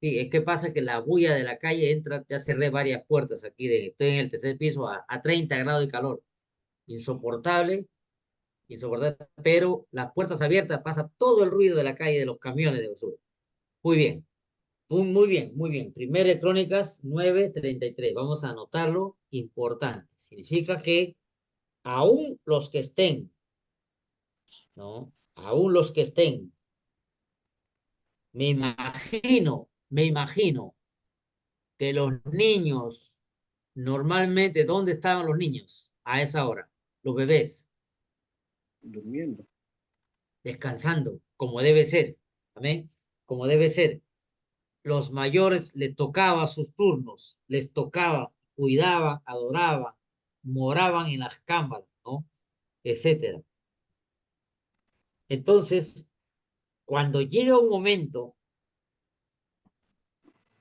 Sí, es que pasa que la bulla de la calle entra, ya cerré varias puertas aquí, estoy en el tercer piso a 30 grados de calor. Insoportable, insoportable, pero las puertas abiertas pasa todo el ruido de la calle de los camiones de basura. Muy bien, muy bien, muy bien. Primera Crónicas 9:33. Vamos a anotarlo, importante. Significa que aún los que estén, ¿no? Aún los que estén, me imagino que los niños, normalmente, ¿dónde estaban los niños a esa hora? Los bebés, durmiendo. descansando, como debe ser. Amén. Como debe ser. Los mayores les tocaba sus turnos, les tocaba, cuidaban, adoraban, moraban en las cámaras, ¿no? Etcétera. Entonces, cuando llega un momento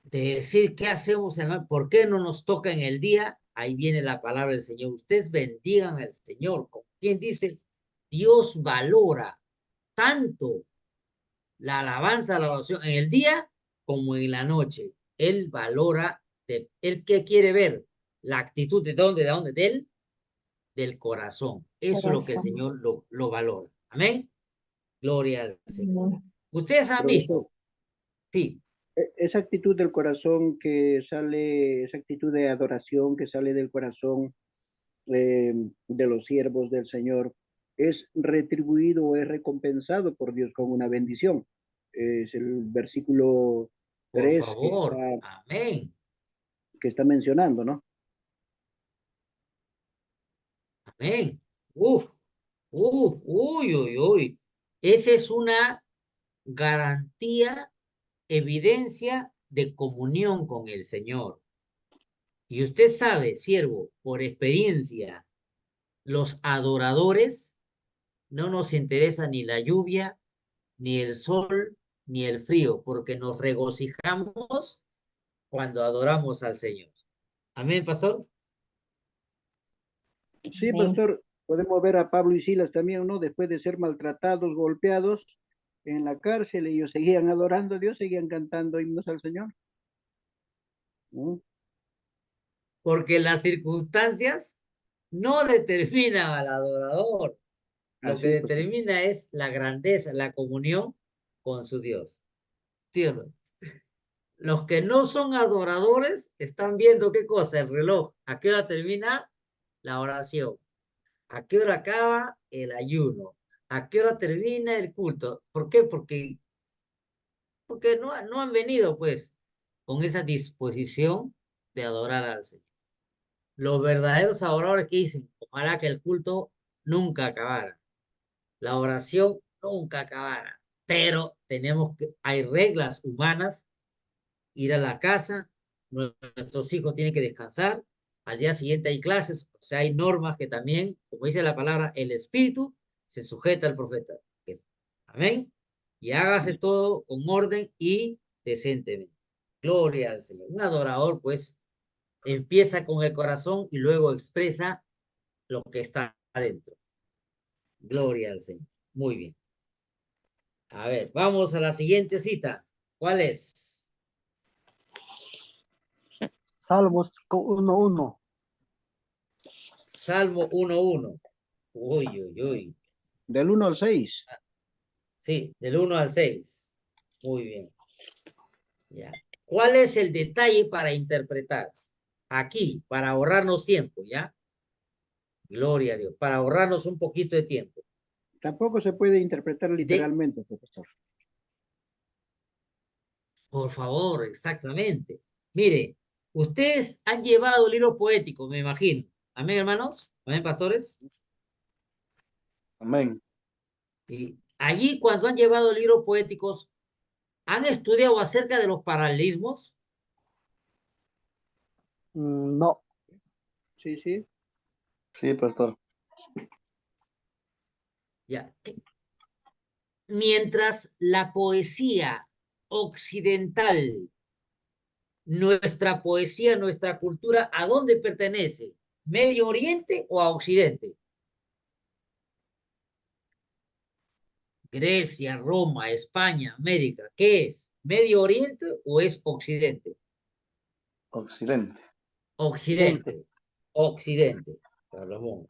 de decir qué hacemos, por qué no nos toca en el día, ahí viene la palabra del Señor. Ustedes bendigan al Señor. ¿Quién dice? Dios valora tanto la alabanza, la oración en el día como en la noche. Él valora, él que quiere ver la actitud de dónde, del corazón. Eso es lo que el Señor lo valora. Amén. Gloria al Señor. Ustedes han visto, sí, esa actitud del corazón que sale, esa actitud de adoración que sale del corazón de los siervos del Señor, es retribuido o es recompensado por Dios con una bendición. Es el versículo por 3 favor. Amén. que está mencionando, ¿no? Amén. Uf, uy, uy, uy. Esa es una garantía, evidencia de comunión con el Señor. Y usted sabe, siervo, por experiencia, los adoradores no nos interesa ni la lluvia, ni el sol, ni el frío, porque nos regocijamos cuando adoramos al Señor. Amén, pastor. Sí, pastor, podemos ver a Pablo y Silas también, ¿no? Después de ser maltratados, golpeados en la cárcel, ellos seguían adorando a Dios, seguían cantando himnos al Señor. ¿Mm? Porque las circunstancias no determinan al adorador. Lo que Así es, pastor. determina es la grandeza, la comunión con su Dios. ¿Sí o no? Los que no son adoradores están viendo qué cosa, el reloj. ¿A qué hora termina la oración? ¿A qué hora acaba el ayuno? ¿A qué hora termina el culto? ¿Por qué? Porque no han venido pues con esa disposición de adorar al Señor. Los verdaderos adoradores que dicen, ojalá que el culto nunca acabara, la oración nunca acabara, pero hay reglas humanas, ir a la casa, nuestros hijos tienen que descansar, al día siguiente hay clases, o sea, hay normas que también, como dice la palabra, el espíritu se sujeta al profeta. Amén. Y hágase todo con orden y decentemente. Gloria al Señor. Un adorador, pues, empieza con el corazón y luego expresa lo que está adentro. Gloria al Señor. Muy bien. A ver, vamos a la siguiente cita. ¿Cuál es? Salmos 1:1. Salmo 1:1. Uy, uy, uy. Del 1 al 6. Sí, del 1 al 6. Muy bien. Ya. ¿Cuál es el detalle para interpretar? Aquí, para ahorrarnos tiempo, ¿ya? Gloria a Dios, para ahorrarnos un poquito de tiempo. Tampoco se puede interpretar literalmente, profesor. Por favor, exactamente. Mire, ustedes han llevado libros poéticos, me imagino. Amén, hermanos. Amén, pastores. Amén. Y allí, cuando han llevado libros poéticos, ¿han estudiado acerca de los paralelismos? No. Sí, sí. Sí, pastor. Ya. Mientras la poesía occidental, nuestra poesía, nuestra cultura, ¿a dónde pertenece? ¿Medio Oriente o a Occidente? Grecia, Roma, España, América, ¿qué es? ¿Medio Oriente o es Occidente? Occidente. Occidente. Occidente. Ramón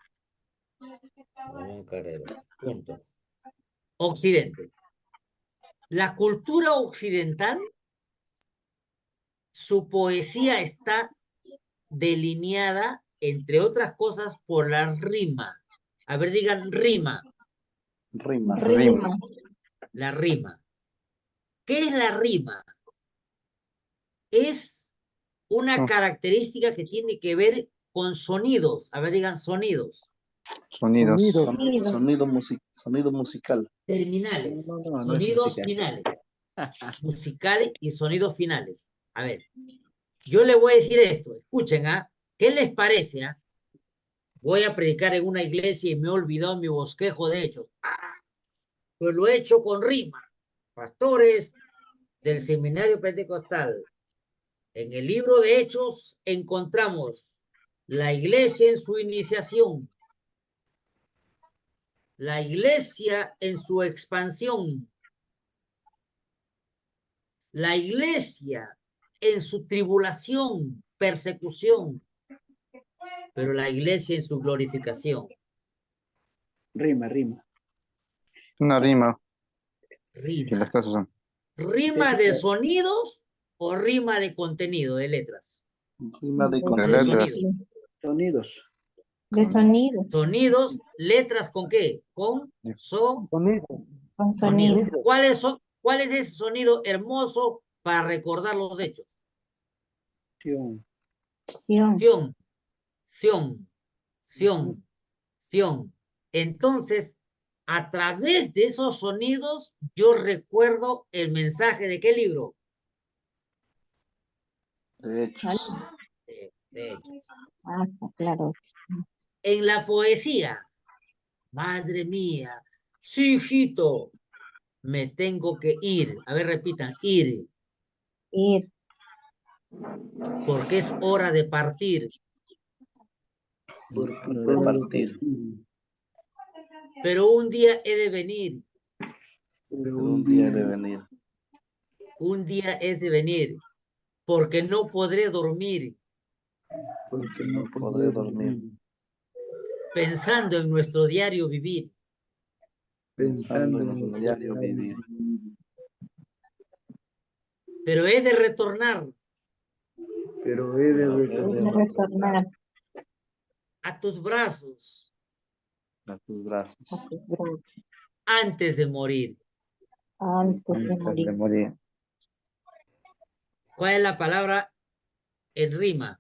Carrero. Punto. Occidente. La cultura occidental, su poesía está delineada, entre otras cosas, por la rima. A ver, digan rima. Rima. Rima. La rima. ¿Qué es la rima? Es una característica que tiene que ver con sonidos. A ver, digan sonidos. Sonido Sonidos. musical. Terminales. No, no es Sonidos musical. finales. Musicales y sonidos finales. A ver, yo le voy a decir esto. Escuchen, ¿ah? ¿Qué les parece, ah? Voy a predicar en una iglesia y me he olvidado mi bosquejo de hechos. Pues lo he hecho con rima. Pastores del Seminario Pentecostal. En el libro de Hechos encontramos la iglesia en su iniciación, la iglesia en su expansión, la iglesia en su tribulación, persecución, pero la iglesia en su glorificación. Rima, rima. Una rima que la Rima. estás usando. ¿Rima de sonidos o rima de contenido, de letras? Rima de De contenido. letras. Sonidos. De sonido. Sonidos, letras ¿con qué? Con Sonido. Con sonido. ¿Cuál es ese sonido hermoso para recordar los hechos? Sion. Sion. Sion, Sion, Sion, Sion. Entonces, a través de esos sonidos, yo recuerdo el mensaje de qué libro. De hechos. De hechos. Ah, claro. En la poesía, madre mía, sí, hijito, me tengo que ir. A ver, repitan, ir. Ir. Porque es hora de partir. Hora de partir. Pero un día he de venir. Pero un día he de venir. Un día es de venir. Porque no podré dormir. Porque no podré dormir. Pensando en nuestro diario vivir. Pensando en el diario vivir. Pero he de retornar. Pero he de Retornar a tus brazos. A tus brazos. a tus brazos. Antes de morir. Antes de morir. ¿Cuál es la palabra en rima?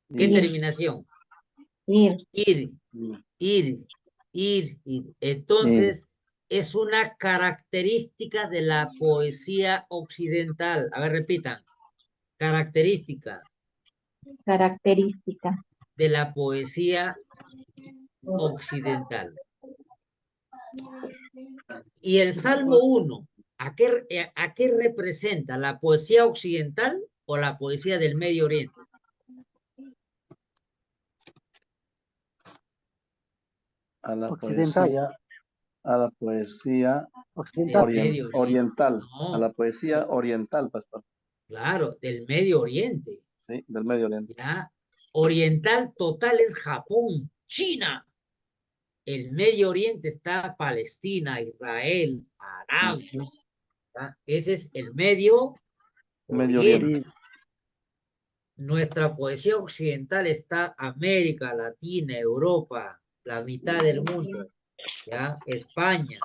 ¿Qué Ir. terminación? Ir. Ir, ir, ir, ir. Entonces, es una característica de la poesía occidental. A ver, repitan. Característica Característica. de la poesía occidental. Y el Salmo 1, ¿a qué representa? ¿La poesía occidental o la poesía del Medio Oriente? A la Occidental. poesía. A la poesía Occidental. oriental. No. A la poesía oriental, pastor. Claro, del Medio Oriente. Sí, del Medio Oriente. ¿Ya? Oriental total es Japón, China. el Medio Oriente está Palestina, Israel, Arabia. ¿Ya? Ese es el Medio Medio Oriente. Oriente. Nuestra poesía occidental está América Latina, Europa, la mitad del mundo, ¿ya? España,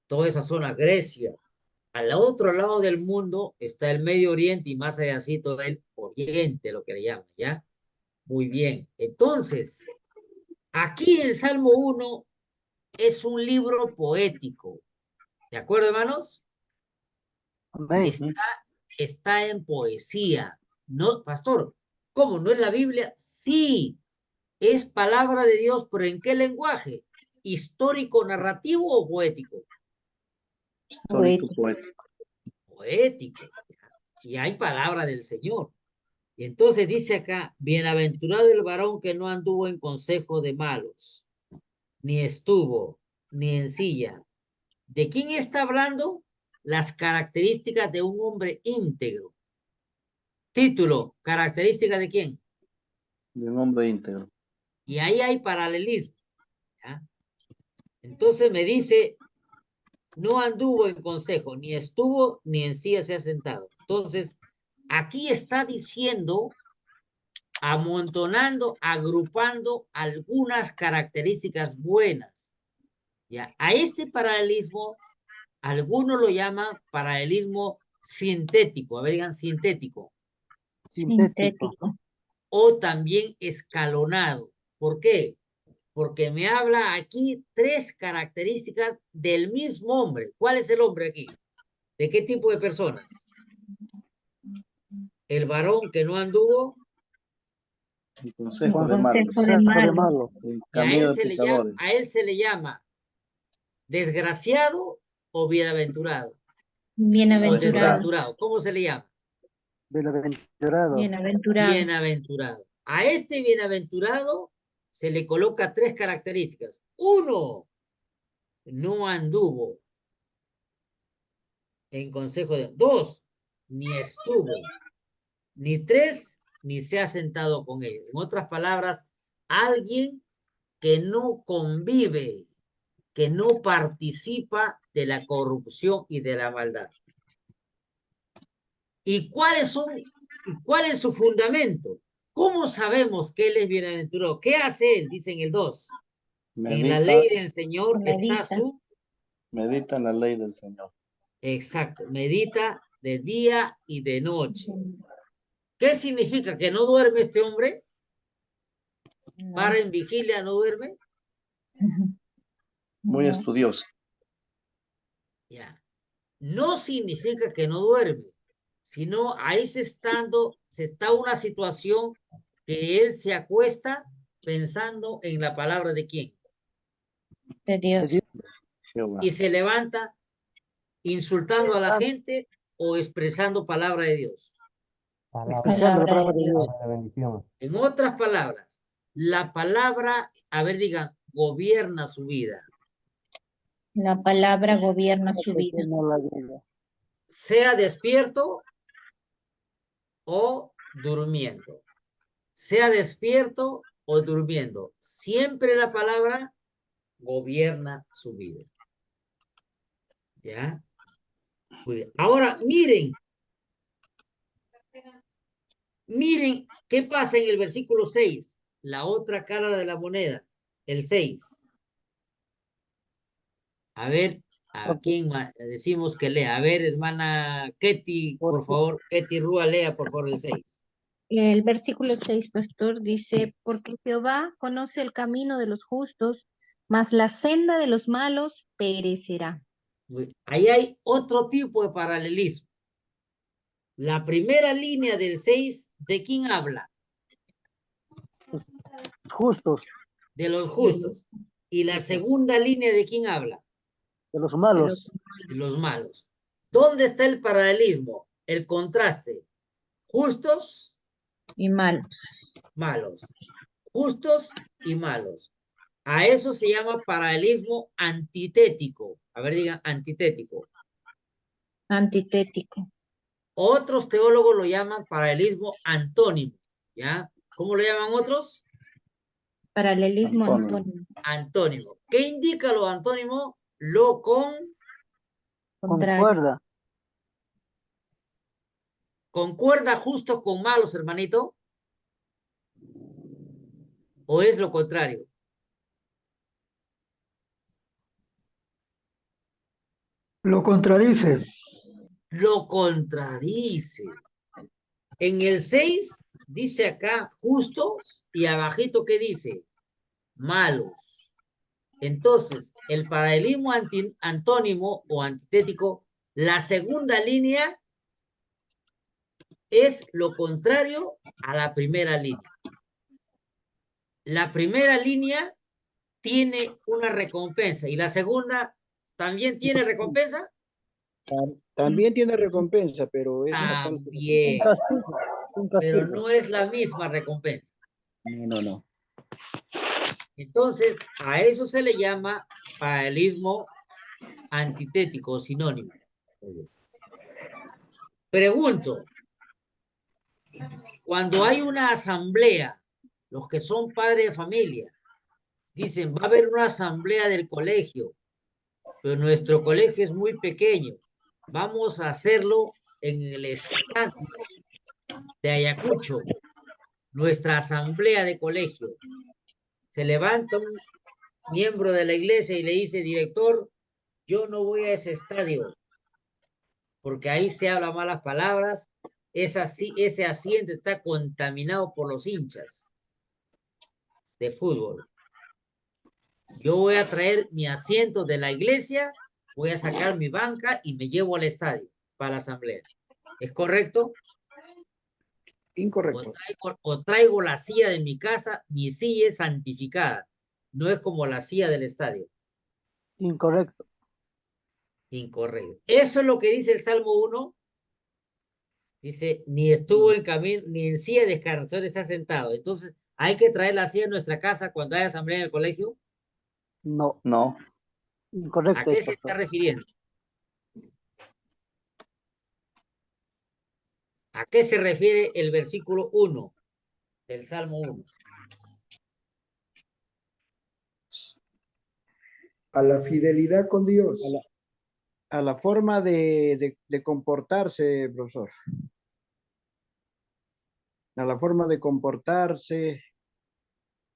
toda esa zona, Grecia. Al otro lado del mundo está el Medio Oriente y más allá así todo el Oriente, lo que le llaman, ¿ya? Muy bien. Entonces, aquí el Salmo 1 es un libro poético. ¿De acuerdo, hermanos? Amén. Está en poesía. No, pastor, ¿cómo? ¿No es la Biblia? Sí, es palabra de Dios, pero ¿en qué lenguaje? ¿Histórico, narrativo o poético? Histórico poético. Poético. Y hay palabra del Señor. Y entonces dice acá, bienaventurado el varón que no anduvo en consejo de malos, ni estuvo, ni en silla. ¿De quién está hablando? Las características de un hombre íntegro. Título, ¿característica de quién? De un hombre íntegro. Y ahí hay paralelismo. ¿Ya? Entonces me dice, no anduvo en consejo, ni estuvo, ni en silla se ha sentado. Entonces, aquí está diciendo, amontonando, agrupando algunas características buenas. ¿Ya? A este paralelismo, algunos lo llaman paralelismo sintético. A ver, digan sintético. Sintético. O también escalonado. ¿Por qué? Porque me habla aquí tres características del mismo hombre. ¿Cuál es el hombre aquí? ¿De qué tipo de personas? El varón que no anduvo. El consejo de malos. El Y a camino él, de pecadores. a él se le llama desgraciado o bienaventurado. Desventurado. ¿Cómo se le llama? Bienaventurado. Bienaventurado. A este bienaventurado se le coloca tres características. Uno, no anduvo en consejo de... Dos, ni estuvo. Ni tres, ni se ha sentado con él. En otras palabras, alguien que no convive, que no participa de la corrupción y de la maldad. ¿Y cuál es su fundamento? ¿Cómo sabemos que él es bienaventurado? ¿Qué hace él? Dice en el 2. En la ley del Señor está su... Medita en la ley del Señor. Exacto, medita de día y de noche. ¿Qué significa? ¿Que no duerme este hombre? ¿Para en vigilia no duerme? Muy estudioso. Ya. No significa que no duerme, sino ahí se está una situación que él se acuesta pensando en la palabra de quién. De Dios. Y se levanta insultando a la gente o expresando palabra de Dios. Palabra de bendición. En otras palabras, la palabra, a ver, digan, gobierna su vida. La palabra gobierna su vida. Sea despierto o durmiendo. Sea despierto o durmiendo. Siempre la palabra gobierna su vida. ¿Ya? Muy bien. Ahora, miren qué pasa en el versículo 6. La otra cara de la moneda. El 6. A ver, ¿a quién decimos que lea? A ver, hermana Ketty, por favor. Ketty Rúa, lea, por favor, el 6. El versículo 6, pastor, dice, porque Jehová conoce el camino de los justos, mas la senda de los malos perecerá. Ahí hay otro tipo de paralelismo. La primera línea del 6, ¿de quién habla? Justos. De los justos. Y la segunda línea, ¿de quién habla? De los malos. De los malos. ¿Dónde está el paralelismo? El contraste. Justos y malos. Malos. Justos y malos. A eso se llama paralelismo antitético. A ver, digan antitético. Antitético. Otros teólogos lo llaman paralelismo antónimo. ¿Ya? ¿Cómo lo llaman otros? Paralelismo Antónimo. antónimo. Antónimo. ¿Qué indica lo antónimo? Lo Contrario. Concuerda. concuerda justo con malos, hermanito. ¿O es lo contrario? Lo contradice. Lo contradice. En el 6 dice acá justos y abajito ¿qué dice? Malos. Entonces, el paralelismo antónimo o antitético, la segunda línea es lo contrario a la primera línea. La primera línea tiene una recompensa y la segunda también tiene recompensa. También tiene recompensa, pero es una falsa También, Un castigo. Un pero castigo. no es la misma recompensa. No. Entonces, a eso se le llama paralelismo antitético, sinónimo. Pregunto, cuando hay una asamblea, los que son padres de familia, dicen, va a haber una asamblea del colegio, pero nuestro colegio es muy pequeño. Vamos a hacerlo en el estadio de Ayacucho, nuestra asamblea de colegio. Se levanta un miembro de la iglesia y le dice, director, yo no voy a ese estadio, porque ahí se habla malas palabras, ese asiento está contaminado por los hinchas de fútbol. Yo voy a traer mi asiento de la iglesia, voy a sacar mi banca y me llevo al estadio para la asamblea. ¿Es correcto? Incorrecto. O traigo la silla de mi casa, mi silla es santificada. No es como la silla del estadio. Incorrecto. Incorrecto. Eso es lo que dice el Salmo 1. Dice, ni estuvo en camino, ni en silla de escarnecedores se ha sentado. Entonces, ¿hay que traer la silla a nuestra casa cuando hay asamblea en el colegio? No. No. ¿A Incorrecto. qué se está refiriendo? ¿A qué se refiere el versículo 1 del Salmo 1? A la fidelidad con Dios. A la forma de comportarse, profesor. A la forma de comportarse,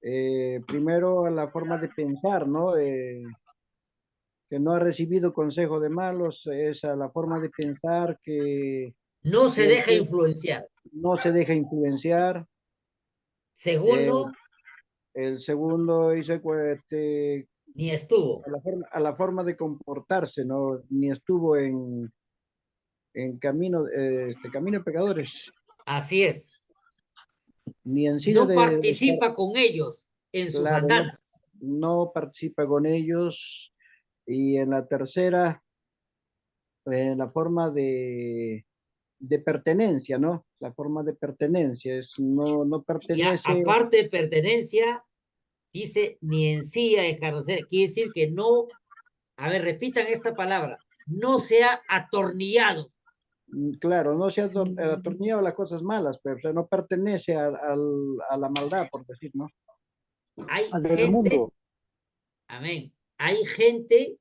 primero a la forma de pensar, ¿no? Que no ha recibido consejo de malos, es a la forma de pensar que No se deja influenciar. no se deja influenciar. Segundo, el segundo dice, ni estuvo. A la forma de comportarse, ¿no? Ni estuvo en camino, camino de pecadores. Así es. Ni en silla no participa con ellos en sus andanzas. No participa con ellos. Y en la tercera, la forma de pertenencia, ¿no? La forma de pertenencia es no pertenece. Y aparte de pertenencia, dice ni en silla de escarnecedores. Quiere decir que no, a ver, repitan esta palabra, no se ha atornillado. Claro, no se ha atornillado a las cosas malas, pero o sea, no pertenece a la maldad, por decir, ¿no? Hay Al gente, del mundo. amén, hay gente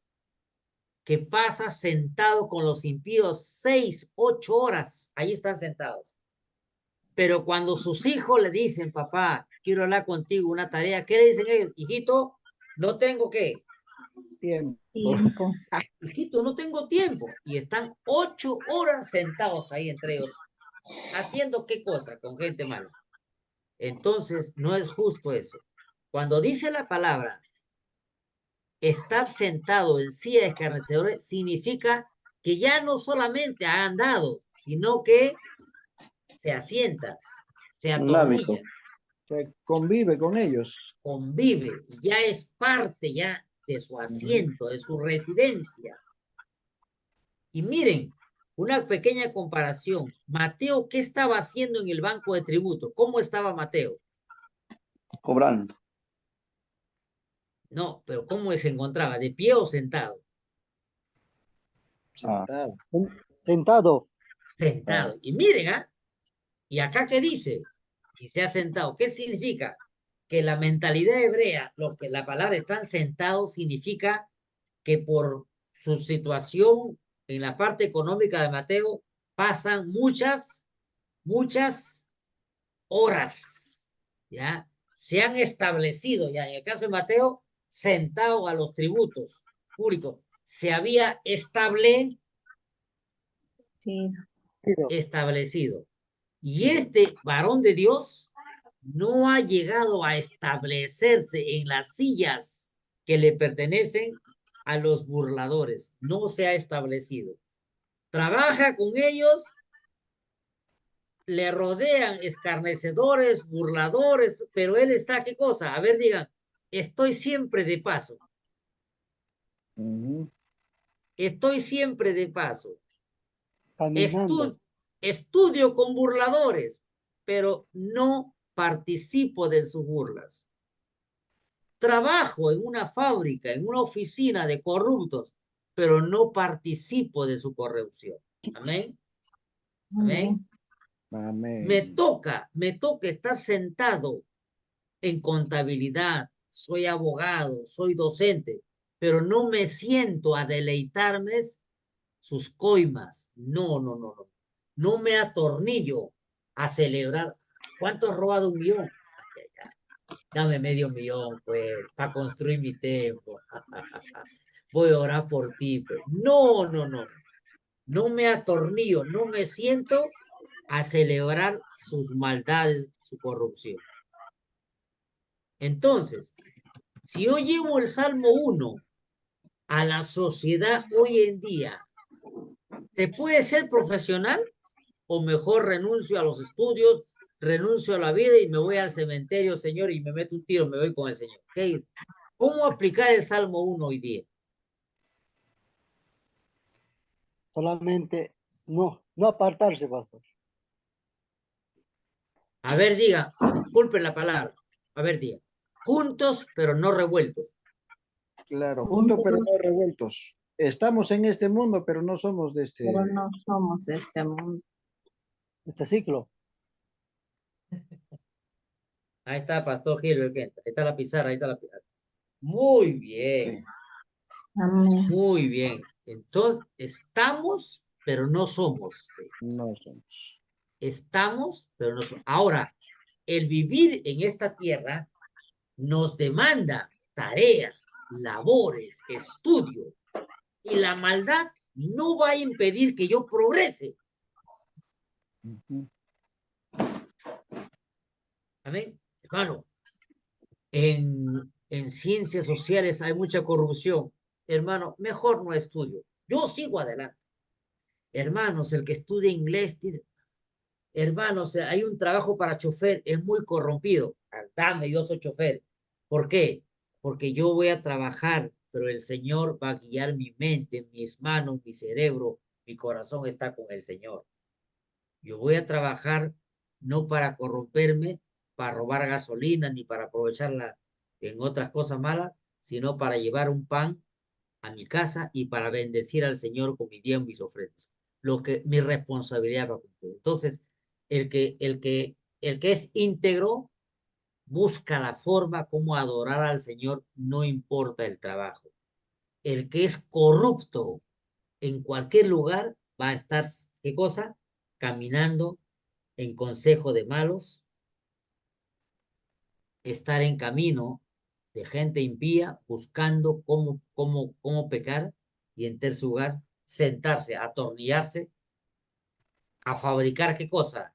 que pasa sentado con los impíos 6, 8 horas, ahí están sentados. Pero cuando sus hijos le dicen, papá, quiero hablar contigo, una tarea, ¿qué le dicen ellos? Hijito, no tengo ¿qué? Tiempo. Hijito, no tengo tiempo. Y están 8 horas sentados ahí entre ellos. ¿Haciendo qué cosa con gente mala? Entonces, no es justo eso. Cuando dice la palabra estar sentado en silla de escarnecedores, significa que ya no solamente ha andado, sino que se asienta, se atornilla. Se convive con ellos. Convive, ya es parte ya de su asiento, de su residencia. Y miren, una pequeña comparación. Mateo, ¿qué estaba haciendo en el banco de tributo? ¿Cómo estaba Mateo? Cobrando. No, pero ¿cómo se encontraba? ¿De pie o sentado? Sentado. Sentado. Sentado. Y miren, ¿ah? ¿Y acá qué dice? Y se ha sentado. ¿Qué significa? que la mentalidad hebrea, lo que la palabra están sentados significa que por su situación en la parte económica de Mateo pasan muchas horas, ¿ya? Se han establecido, ya en el caso de Mateo, sentado a los tributos públicos, se había establecido. Y este varón de Dios no ha llegado a establecerse en las sillas que le pertenecen a los burladores. No se ha establecido. Trabaja con ellos, le rodean escarnecedores, burladores, pero él está, ¿qué cosa? A ver, digan, estoy siempre de paso. Estoy siempre de paso. Estudio con burladores, pero no participo de sus burlas. Trabajo en una fábrica, en una oficina de corruptos, pero no participo de su corrupción. Amén. Amén. Amén. Me toca estar sentado en contabilidad, soy abogado, soy docente, pero no me siento a deleitarme sus coimas. No. No me atornillo a celebrar. ¿Cuánto has robado? 1.000.000? Dame $500,000, pues, para construir mi templo. Voy a orar por ti, pues. No. No me atornillo, no me siento a celebrar sus maldades, su corrupción. Entonces, si yo llevo el Salmo 1 a la sociedad hoy en día, ¿se puede ser profesional? O mejor renuncio a los estudios, renuncio a la vida y me voy al cementerio, Señor, y me meto un tiro, me voy con el Señor. ¿Qué? ¿Cómo aplicar el Salmo 1 hoy día? Solamente no apartarse, pastor. A ver, diga, disculpen la palabra. A ver, diga. Juntos, pero no revueltos. Claro, juntos pero no revueltos. Estamos en este mundo, pero no somos de este. Pero no somos de este mundo. Este ciclo. Ahí está, Pastor Gilbert. Ahí está la pizarra, ahí está la pizarra. Muy bien. Amén. Muy bien. Entonces, estamos, pero no somos. No somos. Estamos, pero no somos. Ahora, el vivir en esta tierra nos demanda tarea, labores, estudio. Y la maldad no va a impedir que yo progrese. Amén. Hermano, en ciencias sociales hay mucha corrupción. Hermano, mejor no estudio. Yo sigo adelante. Hermanos, el que estudia inglés, hermanos, hay un trabajo para chofer, es muy corrompido. Dame, yo soy chofer. ¿Por qué? Porque yo voy a trabajar, pero el Señor va a guiar mi mente, mis manos, mi cerebro, mi corazón está con el Señor. Yo voy a trabajar no para corromperme, para robar gasolina, ni para aprovecharla en otras cosas malas, sino para llevar un pan a mi casa y para bendecir al Señor con mi diezmo y mis ofrendas. Mi responsabilidad va a cumplir. Entonces, el que es íntegro busca la forma como adorar al Señor, no importa el trabajo. El que es corrupto en cualquier lugar va a estar, ¿qué cosa? Caminando en consejo de malos, estar en camino de gente impía, buscando cómo pecar, y en tercer lugar, sentarse, atornillarse, a fabricar qué cosa,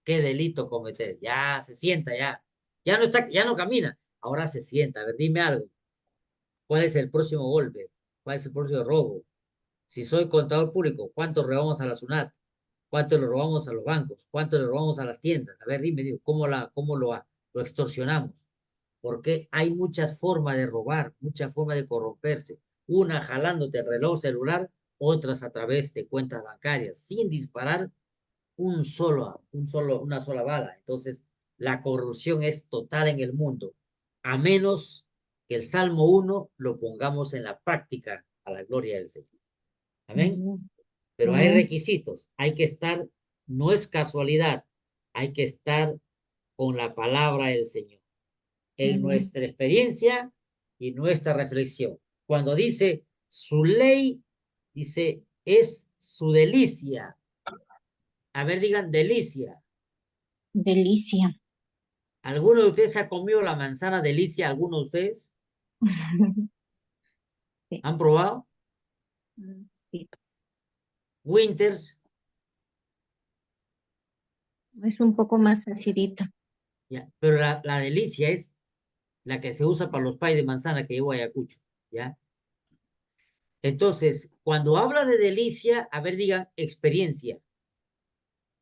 qué delito cometer. Ya se sienta, ya no está, ya no camina, ahora se sienta. A ver, dime algo. ¿Cuál es el próximo golpe? ¿Cuál es el próximo robo? Si soy contador público, ¿cuánto robamos a la SUNAT? ¿Cuánto le robamos a los bancos? ¿Cuánto le robamos a las tiendas? A ver, dime, digo, ¿cómo lo extorsionamos? Porque hay muchas formas de robar, muchas formas de corromperse. Una jalándote el reloj celular, otras a través de cuentas bancarias, sin disparar una sola bala. Entonces, la corrupción es total en el mundo, a menos que el Salmo 1 lo pongamos en la práctica a la gloria del Señor. Amén. Pero hay requisitos, hay que estar, no es casualidad, hay que estar con la palabra del Señor. en nuestra experiencia y nuestra reflexión. Cuando dice su ley, dice es su delicia. A ver, digan delicia. Delicia. ¿Alguno de ustedes ha comido la manzana delicia? ¿Alguno de ustedes? Sí. ¿Han probado? Sí. Winters. Es un poco más acidita. Ya. Pero la delicia es la que se usa para los pais de manzana que llevo a Ayacucho, ¿ya? Entonces, cuando habla de delicia, a ver, digan experiencia.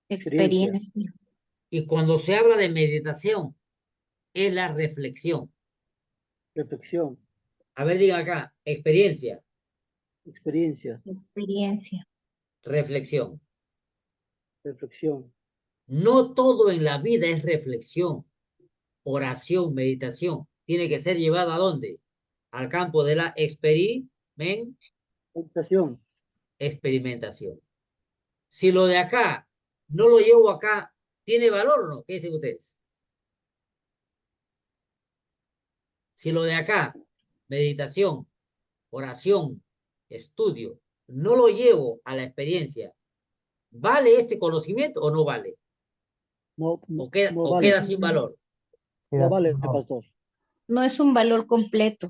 Experiencia. Y cuando se habla de meditación, es la reflexión. Reflexión. A ver, digan acá, experiencia, Experiencia. Experiencia. reflexión. Reflexión. No todo en la vida es reflexión, oración, meditación. Tiene que ser llevado ¿a dónde? Al campo de la experimentación. Si lo de acá no lo llevo acá, ¿tiene valor o no? ¿Qué dicen ustedes? Si lo de acá, meditación, oración, estudio, no lo llevo a la experiencia, ¿vale este conocimiento o no vale? No, ¿O queda, no o vale. queda sin valor? No vale, pastor. No es un valor completo.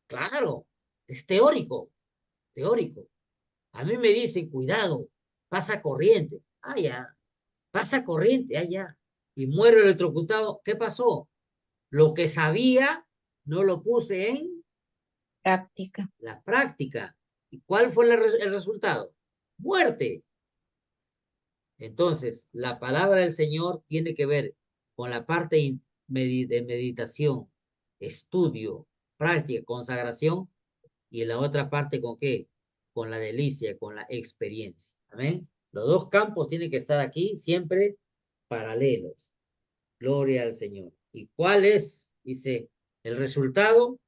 Claro, es teórico, teórico. A mí me dicen, cuidado, pasa corriente. Ah, ya, pasa corriente, ah, ya. Y muero electrocutado. ¿Qué pasó? Lo que sabía no lo puse en Práctica. la práctica. ¿Y cuál fue el resultado? Muerte. Entonces, la palabra del Señor tiene que ver con la parte de meditación, estudio, práctica, consagración, y la otra parte con qué? Con la delicia, con la experiencia. Amén. Los dos campos tienen que estar aquí siempre paralelos. Gloria al Señor. ¿Y cuál es? Dice, el resultado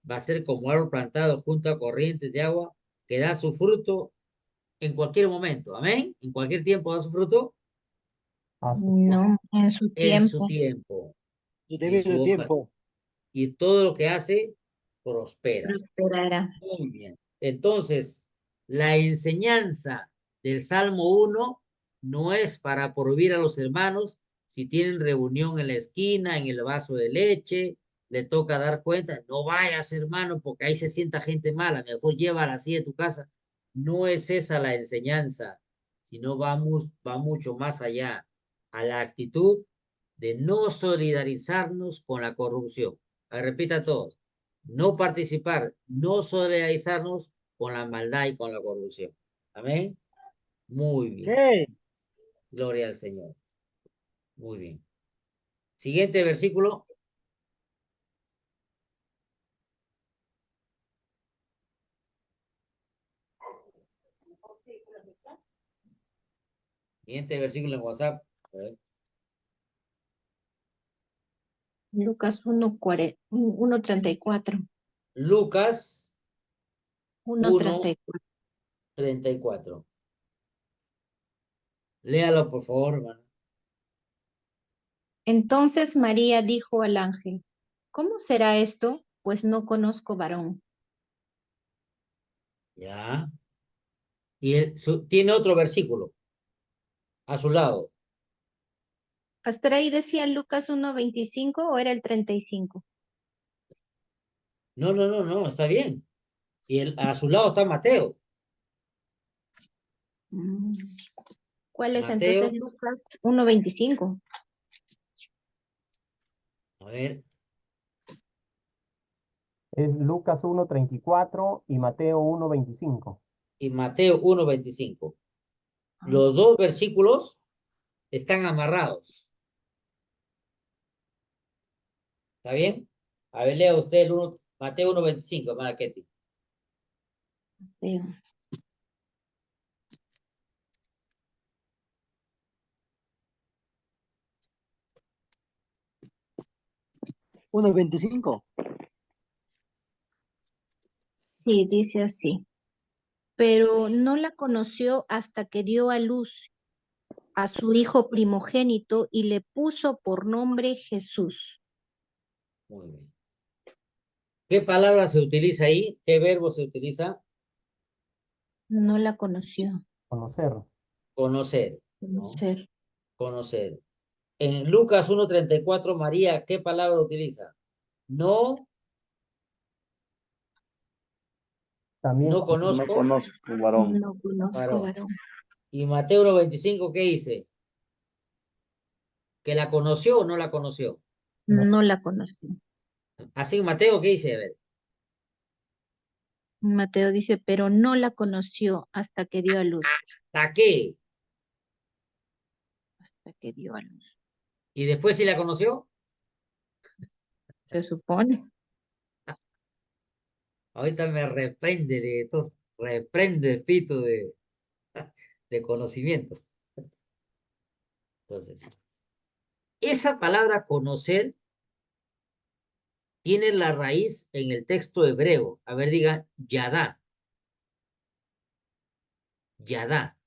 va a ser como árbol plantado junto a corrientes de agua que da su fruto en cualquier momento. Amén. En cualquier tiempo da su fruto. No, en su En su tiempo. tiempo. Su Y debido su hoja. tiempo. Y todo lo que hace prospera. Prosperará. Muy bien. Entonces, la enseñanza del Salmo 1 no es para prohibir a los hermanos si tienen reunión en la esquina, en el vaso de leche, le toca dar cuenta, no vayas, hermano, porque ahí se sienta gente mala, mejor llévala así de tu casa. No es esa la enseñanza, sino va mucho más allá, a la actitud de no solidarizarnos con la corrupción. Repita todos, no participar, no solidarizarnos con la maldad y con la corrupción. Amén. Muy bien. ¿Qué? Gloria al Señor. Muy bien. Siguiente versículo. Siguiente versículo en WhatsApp. A ver. Lucas 1:34. Lucas 1:34. 1:34. Léalo, por favor, hermano. Entonces María dijo al ángel, ¿cómo será esto? Pues no conozco varón. Ya. Y tiene otro versículo a su lado. ¿Hasta ahí decía Lucas 1:25 o era el 35? No, está bien. Y a su lado está Mateo. ¿Cuál es Mateo. entonces Lucas 1:25? A ver. Es Lucas 1:34 y Mateo 1:25. Y Mateo 1:25. Los dos versículos están amarrados. ¿Está bien? A ver, lea usted Mateo 1:25, hermana Ketty. Mateo. ¿1:25? Sí, dice así. Pero no la conoció hasta que dio a luz a su hijo primogénito y le puso por nombre Jesús. Muy bien. ¿Qué palabra se utiliza ahí? ¿Qué verbo se utiliza? No la conoció. Conocer. Conocer, ¿no? Conocer. Conocer. En Lucas 1:34, María, ¿qué palabra utiliza? No, También no conozco. No conozco varón. No conozco varón. Y Mateo 1:25, ¿qué dice? ¿Que la conoció o no la conoció? No la conoció. Así Mateo, ¿qué dice? A ver. Mateo dice, pero no la conoció hasta que dio a luz. ¿Hasta qué? Hasta que dio a luz. ¿Y después sí la conoció? Se supone. Ahorita me reprende de todo. Reprende el espíritu de conocimiento. Entonces, esa palabra conocer tiene la raíz en el texto hebreo. A ver, diga, yadá. Yadá.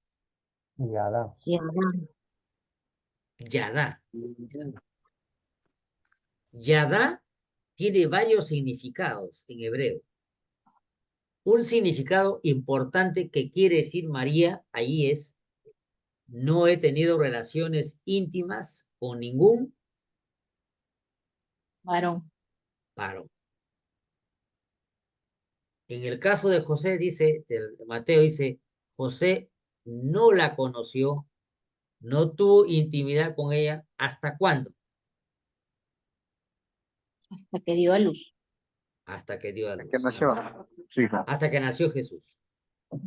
Yadá. Yadá. Yadá tiene varios significados en hebreo. Un significado importante que quiere decir María ahí es, no he tenido relaciones íntimas con ningún Varón. varón. En el caso de José, dice, Mateo dice, José no la conoció, no tuvo intimidad con ella, ¿hasta cuándo? Hasta que dio a luz. Hasta que dio a luz. Que nació. Sí. Hasta que nació Jesús.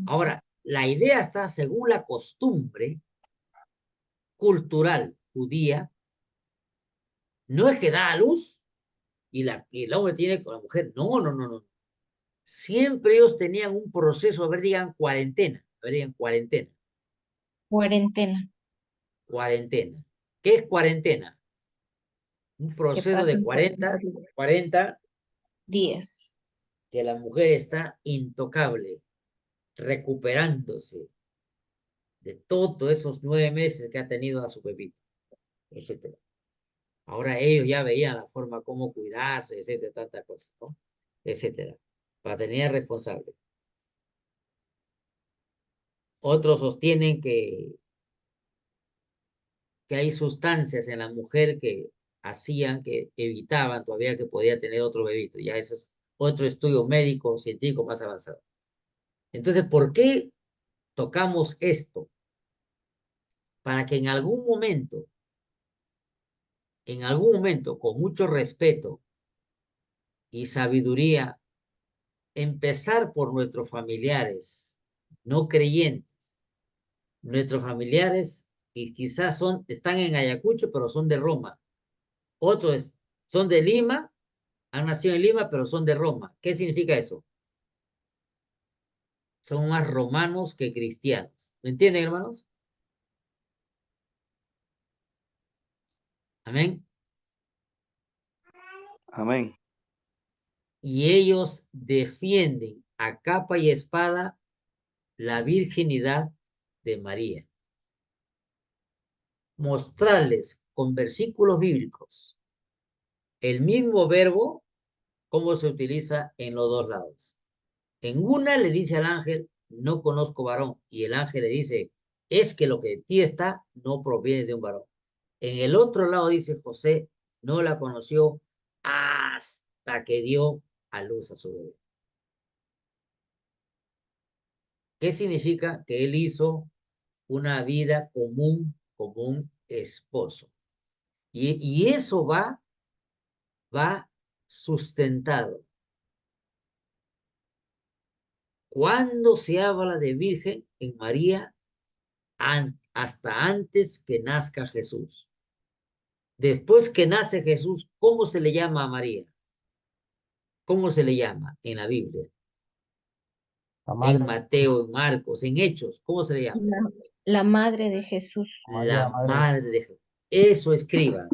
Ahora, la idea está, según la costumbre cultural judía, no es que da a luz y el hombre tiene con la mujer. No, no, no, no. Siempre ellos tenían un proceso, a ver, digan cuarentena. A ver, digan cuarentena. Cuarentena. Cuarentena. ¿Qué es cuarentena? Un proceso de 40 días. Que la mujer está intocable, recuperándose de todos esos 9 meses que ha tenido a su bebito, etc. Ahora ellos ya veían la forma como cuidarse, etcétera, tantas cosas, ¿no? Etcétera. Paternidad responsable. Otros sostienen que hay sustancias en la mujer que hacían, que evitaban todavía que podía tener otro bebito. Ya eso es otro estudio médico, científico más avanzado. Entonces, ¿por qué tocamos esto? Para que en algún momento, con mucho respeto y sabiduría, empezar por nuestros familiares no creyentes, nuestros familiares y quizás están en Ayacucho, pero son de Roma. Otros son de Lima, han nacido en Lima, pero son de Roma. ¿Qué significa eso? Son más romanos que cristianos. ¿Me entienden, hermanos? Amén. Amén. Y ellos defienden a capa y espada la virginidad de María. Mostrarles con versículos bíblicos el mismo verbo, cómo se utiliza en los dos lados. En una le dice al ángel, no conozco varón, y el ángel le dice, es que lo que de ti está no proviene de un varón. En el otro lado dice José, no la conoció hasta que dio a luz a su bebé. ¿Qué significa? Que él hizo una vida común como un esposo. Y eso va sustentado. Cuando se habla de virgen en María, hasta antes que nazca Jesús. Después que nace Jesús, ¿cómo se le llama a María? ¿Cómo se le llama en la Biblia? En Mateo, en Marcos, en Hechos, ¿cómo se le llama? La madre de Jesús. La madre de Jesús. Eso escriban.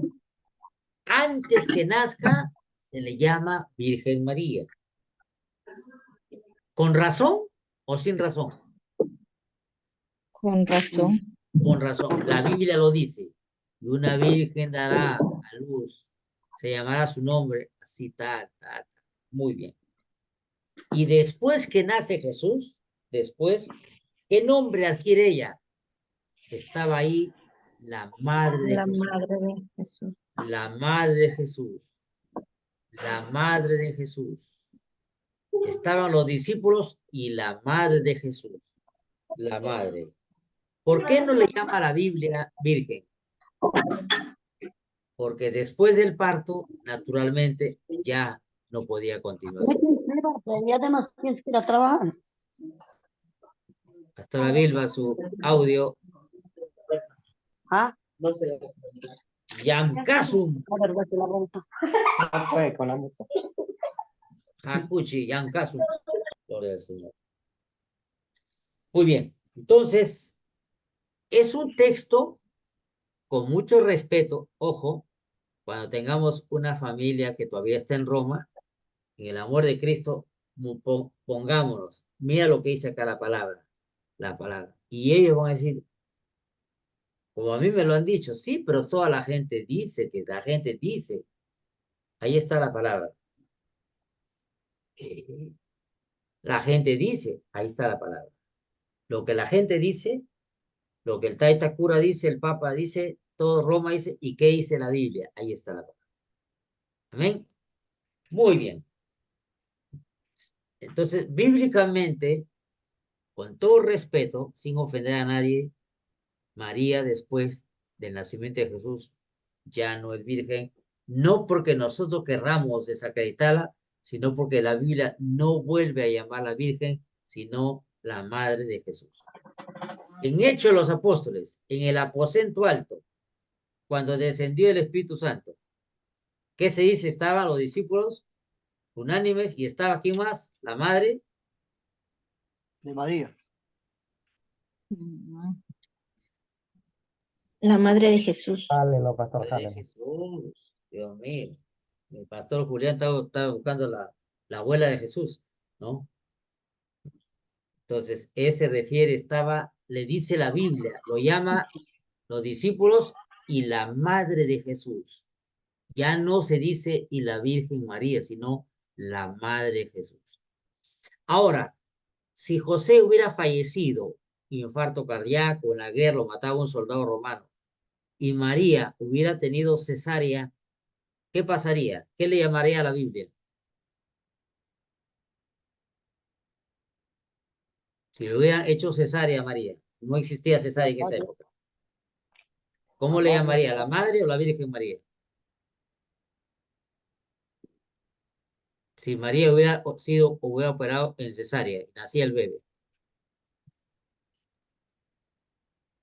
Antes que nazca, se le llama Virgen María. ¿Con razón o sin razón? Con razón. Con razón. La Biblia lo dice. Y una virgen dará a luz se llamará su nombre, así, tal, tal, tal. Muy bien. Y después que nace Jesús, después, ¿qué nombre adquiere ella? Estaba ahí la madre de La Jesús. madre de Jesús. La madre de Jesús. La madre de Jesús. Estaban los discípulos y la madre de Jesús. La madre. ¿Por qué no le llama a la Biblia virgen? Porque después del parto, naturalmente, ya no podía continuar. Y además tienes que ir a trabajar. Pastora Vilma, su audio. ¿Ah? Yankasum. La verdad que la vuelta. No fue con la moto. Hakuchi, Yankasum. Gloria al Señor. Muy bien. Entonces, es un texto con mucho respeto. Ojo, cuando tengamos una familia que todavía está en Roma, en el amor de Cristo, pongámonos. Mira lo que dice acá la palabra. La palabra. Y ellos van a decir, como a mí me lo han dicho, sí, pero toda la gente dice, que la gente dice. Ahí está la palabra. La gente dice, ahí está la palabra. Lo que la gente dice, lo que el Taita Cura dice, el Papa dice, todo Roma dice, ¿y qué dice la Biblia? Ahí está la palabra. Amén. Muy bien. Entonces, bíblicamente, con todo respeto, sin ofender a nadie, María, después del nacimiento de Jesús, ya no es virgen, no porque nosotros querramos desacreditarla, sino porque la Biblia no vuelve a llamarla virgen, sino la madre de Jesús. En Hechos de los Apóstoles, en el aposento alto, cuando descendió el Espíritu Santo, ¿qué se dice? Estaban los discípulos unánimes y estaba, ¿quién más? La madre De María. La madre de Jesús. Jálenlo, pastor, de jálenlo. Jesús. Dios mío. El pastor Julián estaba buscando la abuela de Jesús, ¿no? Entonces, ese refiere, le dice la Biblia, lo llama los discípulos y la madre de Jesús. Ya no se dice y la Virgen María, sino la madre de Jesús. Ahora, si José hubiera fallecido, infarto cardíaco, en la guerra lo mataba un soldado romano, y María hubiera tenido cesárea, ¿qué pasaría? ¿Qué le llamaría a la Biblia? Si le hubieran hecho cesárea a María, no existía cesárea en esa época. ¿Cómo le llamaría? ¿La madre o la Virgen María? Si María hubiera operado en cesárea, nacía el bebé.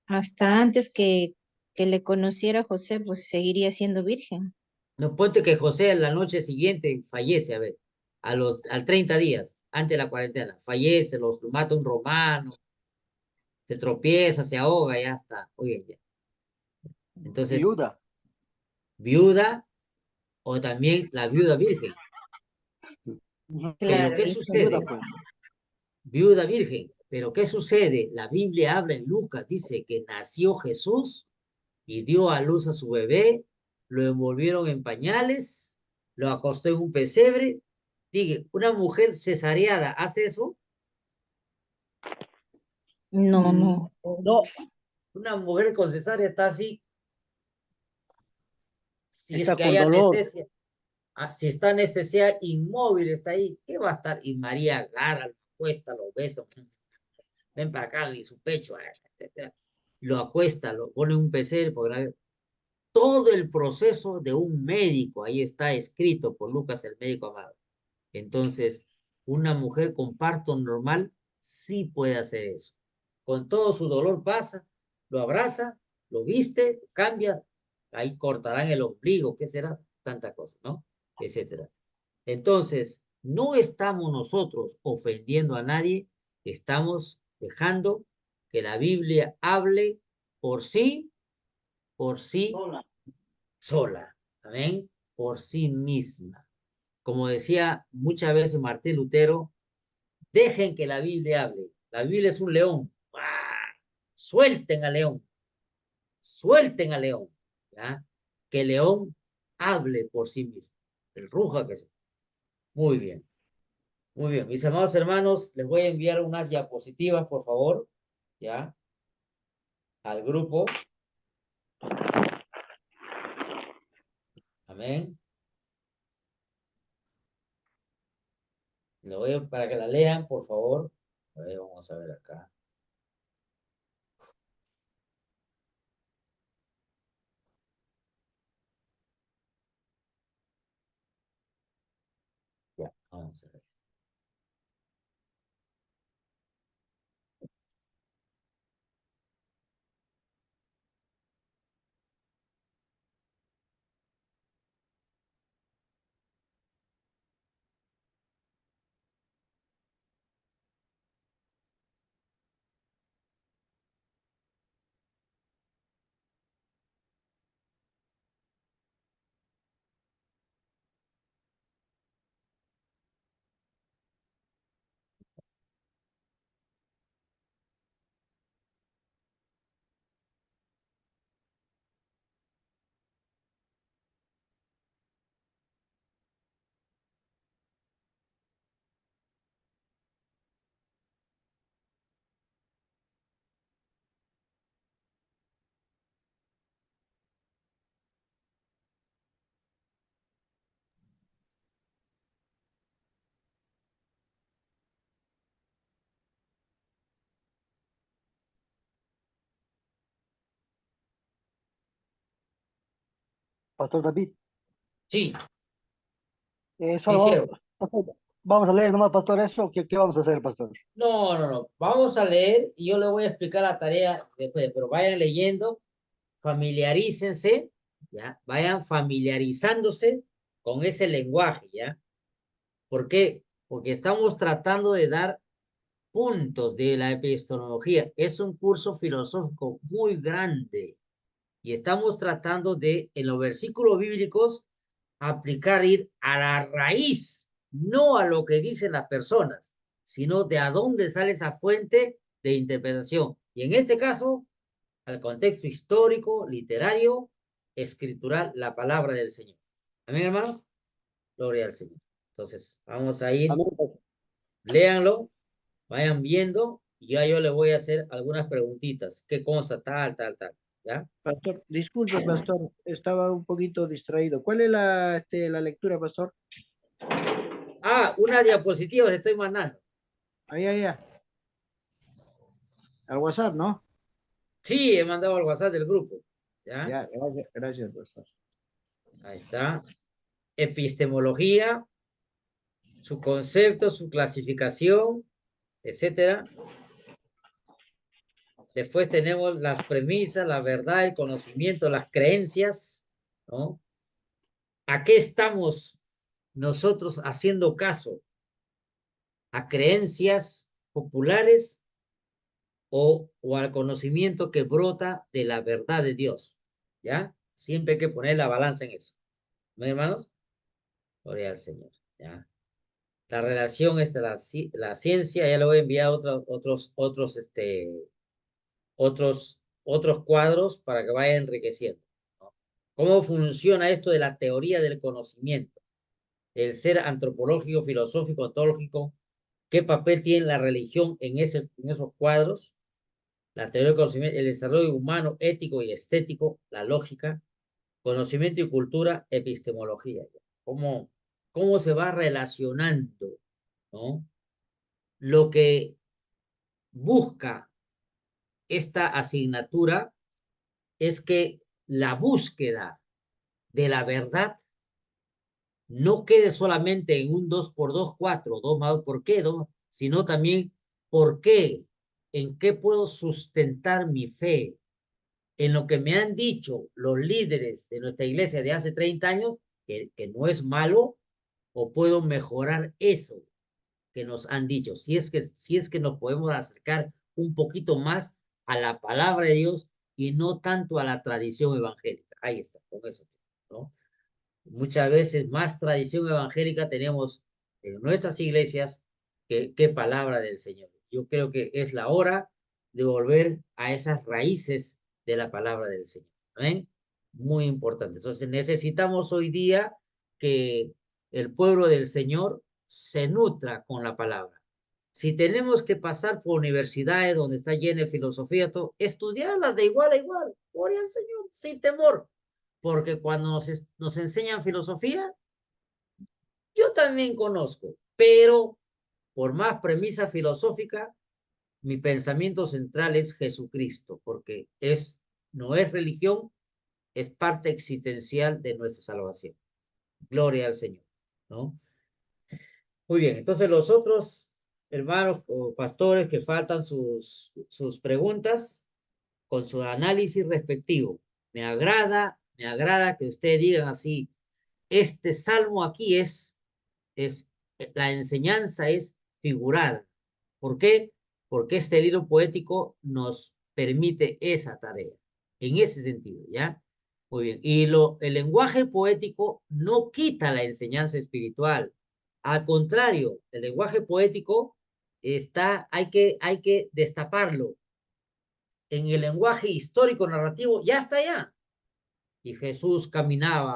Hasta antes que le conociera a José, pues seguiría siendo virgen. No, ponte que José en la noche siguiente fallece, a ver, al 30 días, antes de la cuarentena, fallece, lo mata un romano, se tropieza, se ahoga, ya está. Oye, ya. Entonces, viuda o también la viuda virgen. Pero ¿qué sucede? Viuda virgen. Pero ¿qué sucede? La Biblia habla en Lucas, dice que nació Jesús y dio a luz a su bebé, lo envolvieron en pañales, lo acostó en un pesebre. Diga, ¿una mujer cesareada hace eso? No, no. No. Una mujer con cesárea está así. Si está es que con hay dolor. anestesia. Si está anestesiada, inmóvil está ahí. ¿Qué va a estar? Y María agarra, lo acuesta, lo besa. Ven para acá, y su pecho. Etc. Lo acuesta, lo pone en un pesebre. Todo el proceso de un médico, ahí está escrito por Lucas, el médico amado. Entonces, una mujer con parto normal sí puede hacer eso. Con todo su dolor pasa, lo abraza, lo viste, cambia, ahí cortarán el ombligo, ¿qué será? Tanta cosa, ¿no? Etcétera. Entonces, no estamos nosotros ofendiendo a nadie, estamos dejando que la Biblia hable por sí sola, ¿amén? Por sí misma. Como decía muchas veces Martín Lutero, dejen que la Biblia hable. La Biblia es un león. ¡Ah! Suelten al león. Suelten al león. ¿Ya? Que el león hable por sí mismo. El ruja que sea. Muy bien. Muy bien. Mis amados hermanos, les voy a enviar unas diapositivas, por favor, ya, al grupo. Amén. Lo voy para que la lean, por favor. A ver, vamos a ver acá. Ya, vamos a ver. Pastor David, Sí, sí, solo siervo. vamos a leer nomás, pastor, eso. ¿Qué vamos a hacer, pastor? No, no, no. Vamos a leer y yo le voy a explicar la tarea después, pero vayan leyendo, familiarícense, ¿ya? Vayan familiarizándose con ese lenguaje, ¿ya? ¿Por qué? Porque estamos tratando de dar puntos de la epistemología. Es un curso filosófico muy grande y estamos tratando de, en los versículos bíblicos, aplicar, ir a la raíz, no a lo que dicen las personas, sino de a dónde sale esa fuente de interpretación. Y en este caso, al contexto histórico, literario, escritural, la palabra del Señor. Amén, hermanos. Gloria al Señor. Entonces, vamos a ir, Amén, pastor. léanlo, vayan viendo, y ya yo le voy a hacer algunas preguntitas. ¿Qué cosa? Tal, tal, tal. ¿Ya? Pastor, disculpe, pastor, estaba un poquito distraído. ¿Cuál es la lectura, pastor? Ah, una diapositiva les estoy mandando. Ahí, al WhatsApp, ¿no? Sí, he mandado al WhatsApp del grupo. ¿Ya? Ya, gracias, pastor. Ahí está. Epistemología, su concepto, su clasificación, etcétera. Después tenemos las premisas, la verdad, el conocimiento, las creencias, ¿no? ¿A qué estamos nosotros haciendo caso? ¿A creencias populares o al conocimiento que brota de la verdad de Dios? ¿Ya? Siempre hay que poner la balanza en eso. ¿No, hermanos? Gloria al Señor. ¿Ya? La relación es de la ciencia, ya le voy a enviar otros cuadros para que vaya enriqueciendo, ¿no? ¿Cómo funciona esto de la teoría del conocimiento? El ser antropológico, filosófico, ontológico, ¿qué papel tiene la religión en esos cuadros? La teoría del conocimiento, el desarrollo humano, ético y estético, la lógica, conocimiento y cultura, epistemología. ¿Cómo se va relacionando, ¿no? Lo que busca esta asignatura es que la búsqueda de la verdad no quede solamente en un 2 por 2, 4, 2 más 2, ¿por qué? 2, sino también ¿por qué? ¿En qué puedo sustentar mi fe? En lo que me han dicho los líderes de nuestra iglesia de hace 30 años, que no es malo, o puedo mejorar eso que nos han dicho. Si es que nos podemos acercar un poquito más a la palabra de Dios y no tanto a la tradición evangélica. Ahí está, con eso, ¿no? Muchas veces más tradición evangélica tenemos en nuestras iglesias que palabra del Señor. Yo creo que es la hora de volver a esas raíces de la palabra del Señor. ¿Amén? Muy importante. Entonces necesitamos hoy día que el pueblo del Señor se nutra con la palabra. Si tenemos que pasar por universidades donde está llena de filosofía, todo, estudiarlas de igual a igual, gloria al Señor, sin temor. Porque cuando nos enseñan filosofía, yo también conozco, pero por más premisa filosófica, mi pensamiento central es Jesucristo, porque no es religión, es parte existencial de nuestra salvación. Gloria al Señor, ¿no? Muy bien, entonces los otros hermanos o pastores que faltan sus preguntas con su análisis respectivo. Me agrada que ustedes digan así, este salmo aquí la enseñanza es figurada. ¿Por qué? Porque este libro poético nos permite esa tarea, en ese sentido, ¿ya? Muy bien. Y el lenguaje poético no quita la enseñanza espiritual. Al contrario, el lenguaje poético hay que destaparlo. En el lenguaje histórico narrativo ya está allá. Y Jesús caminaba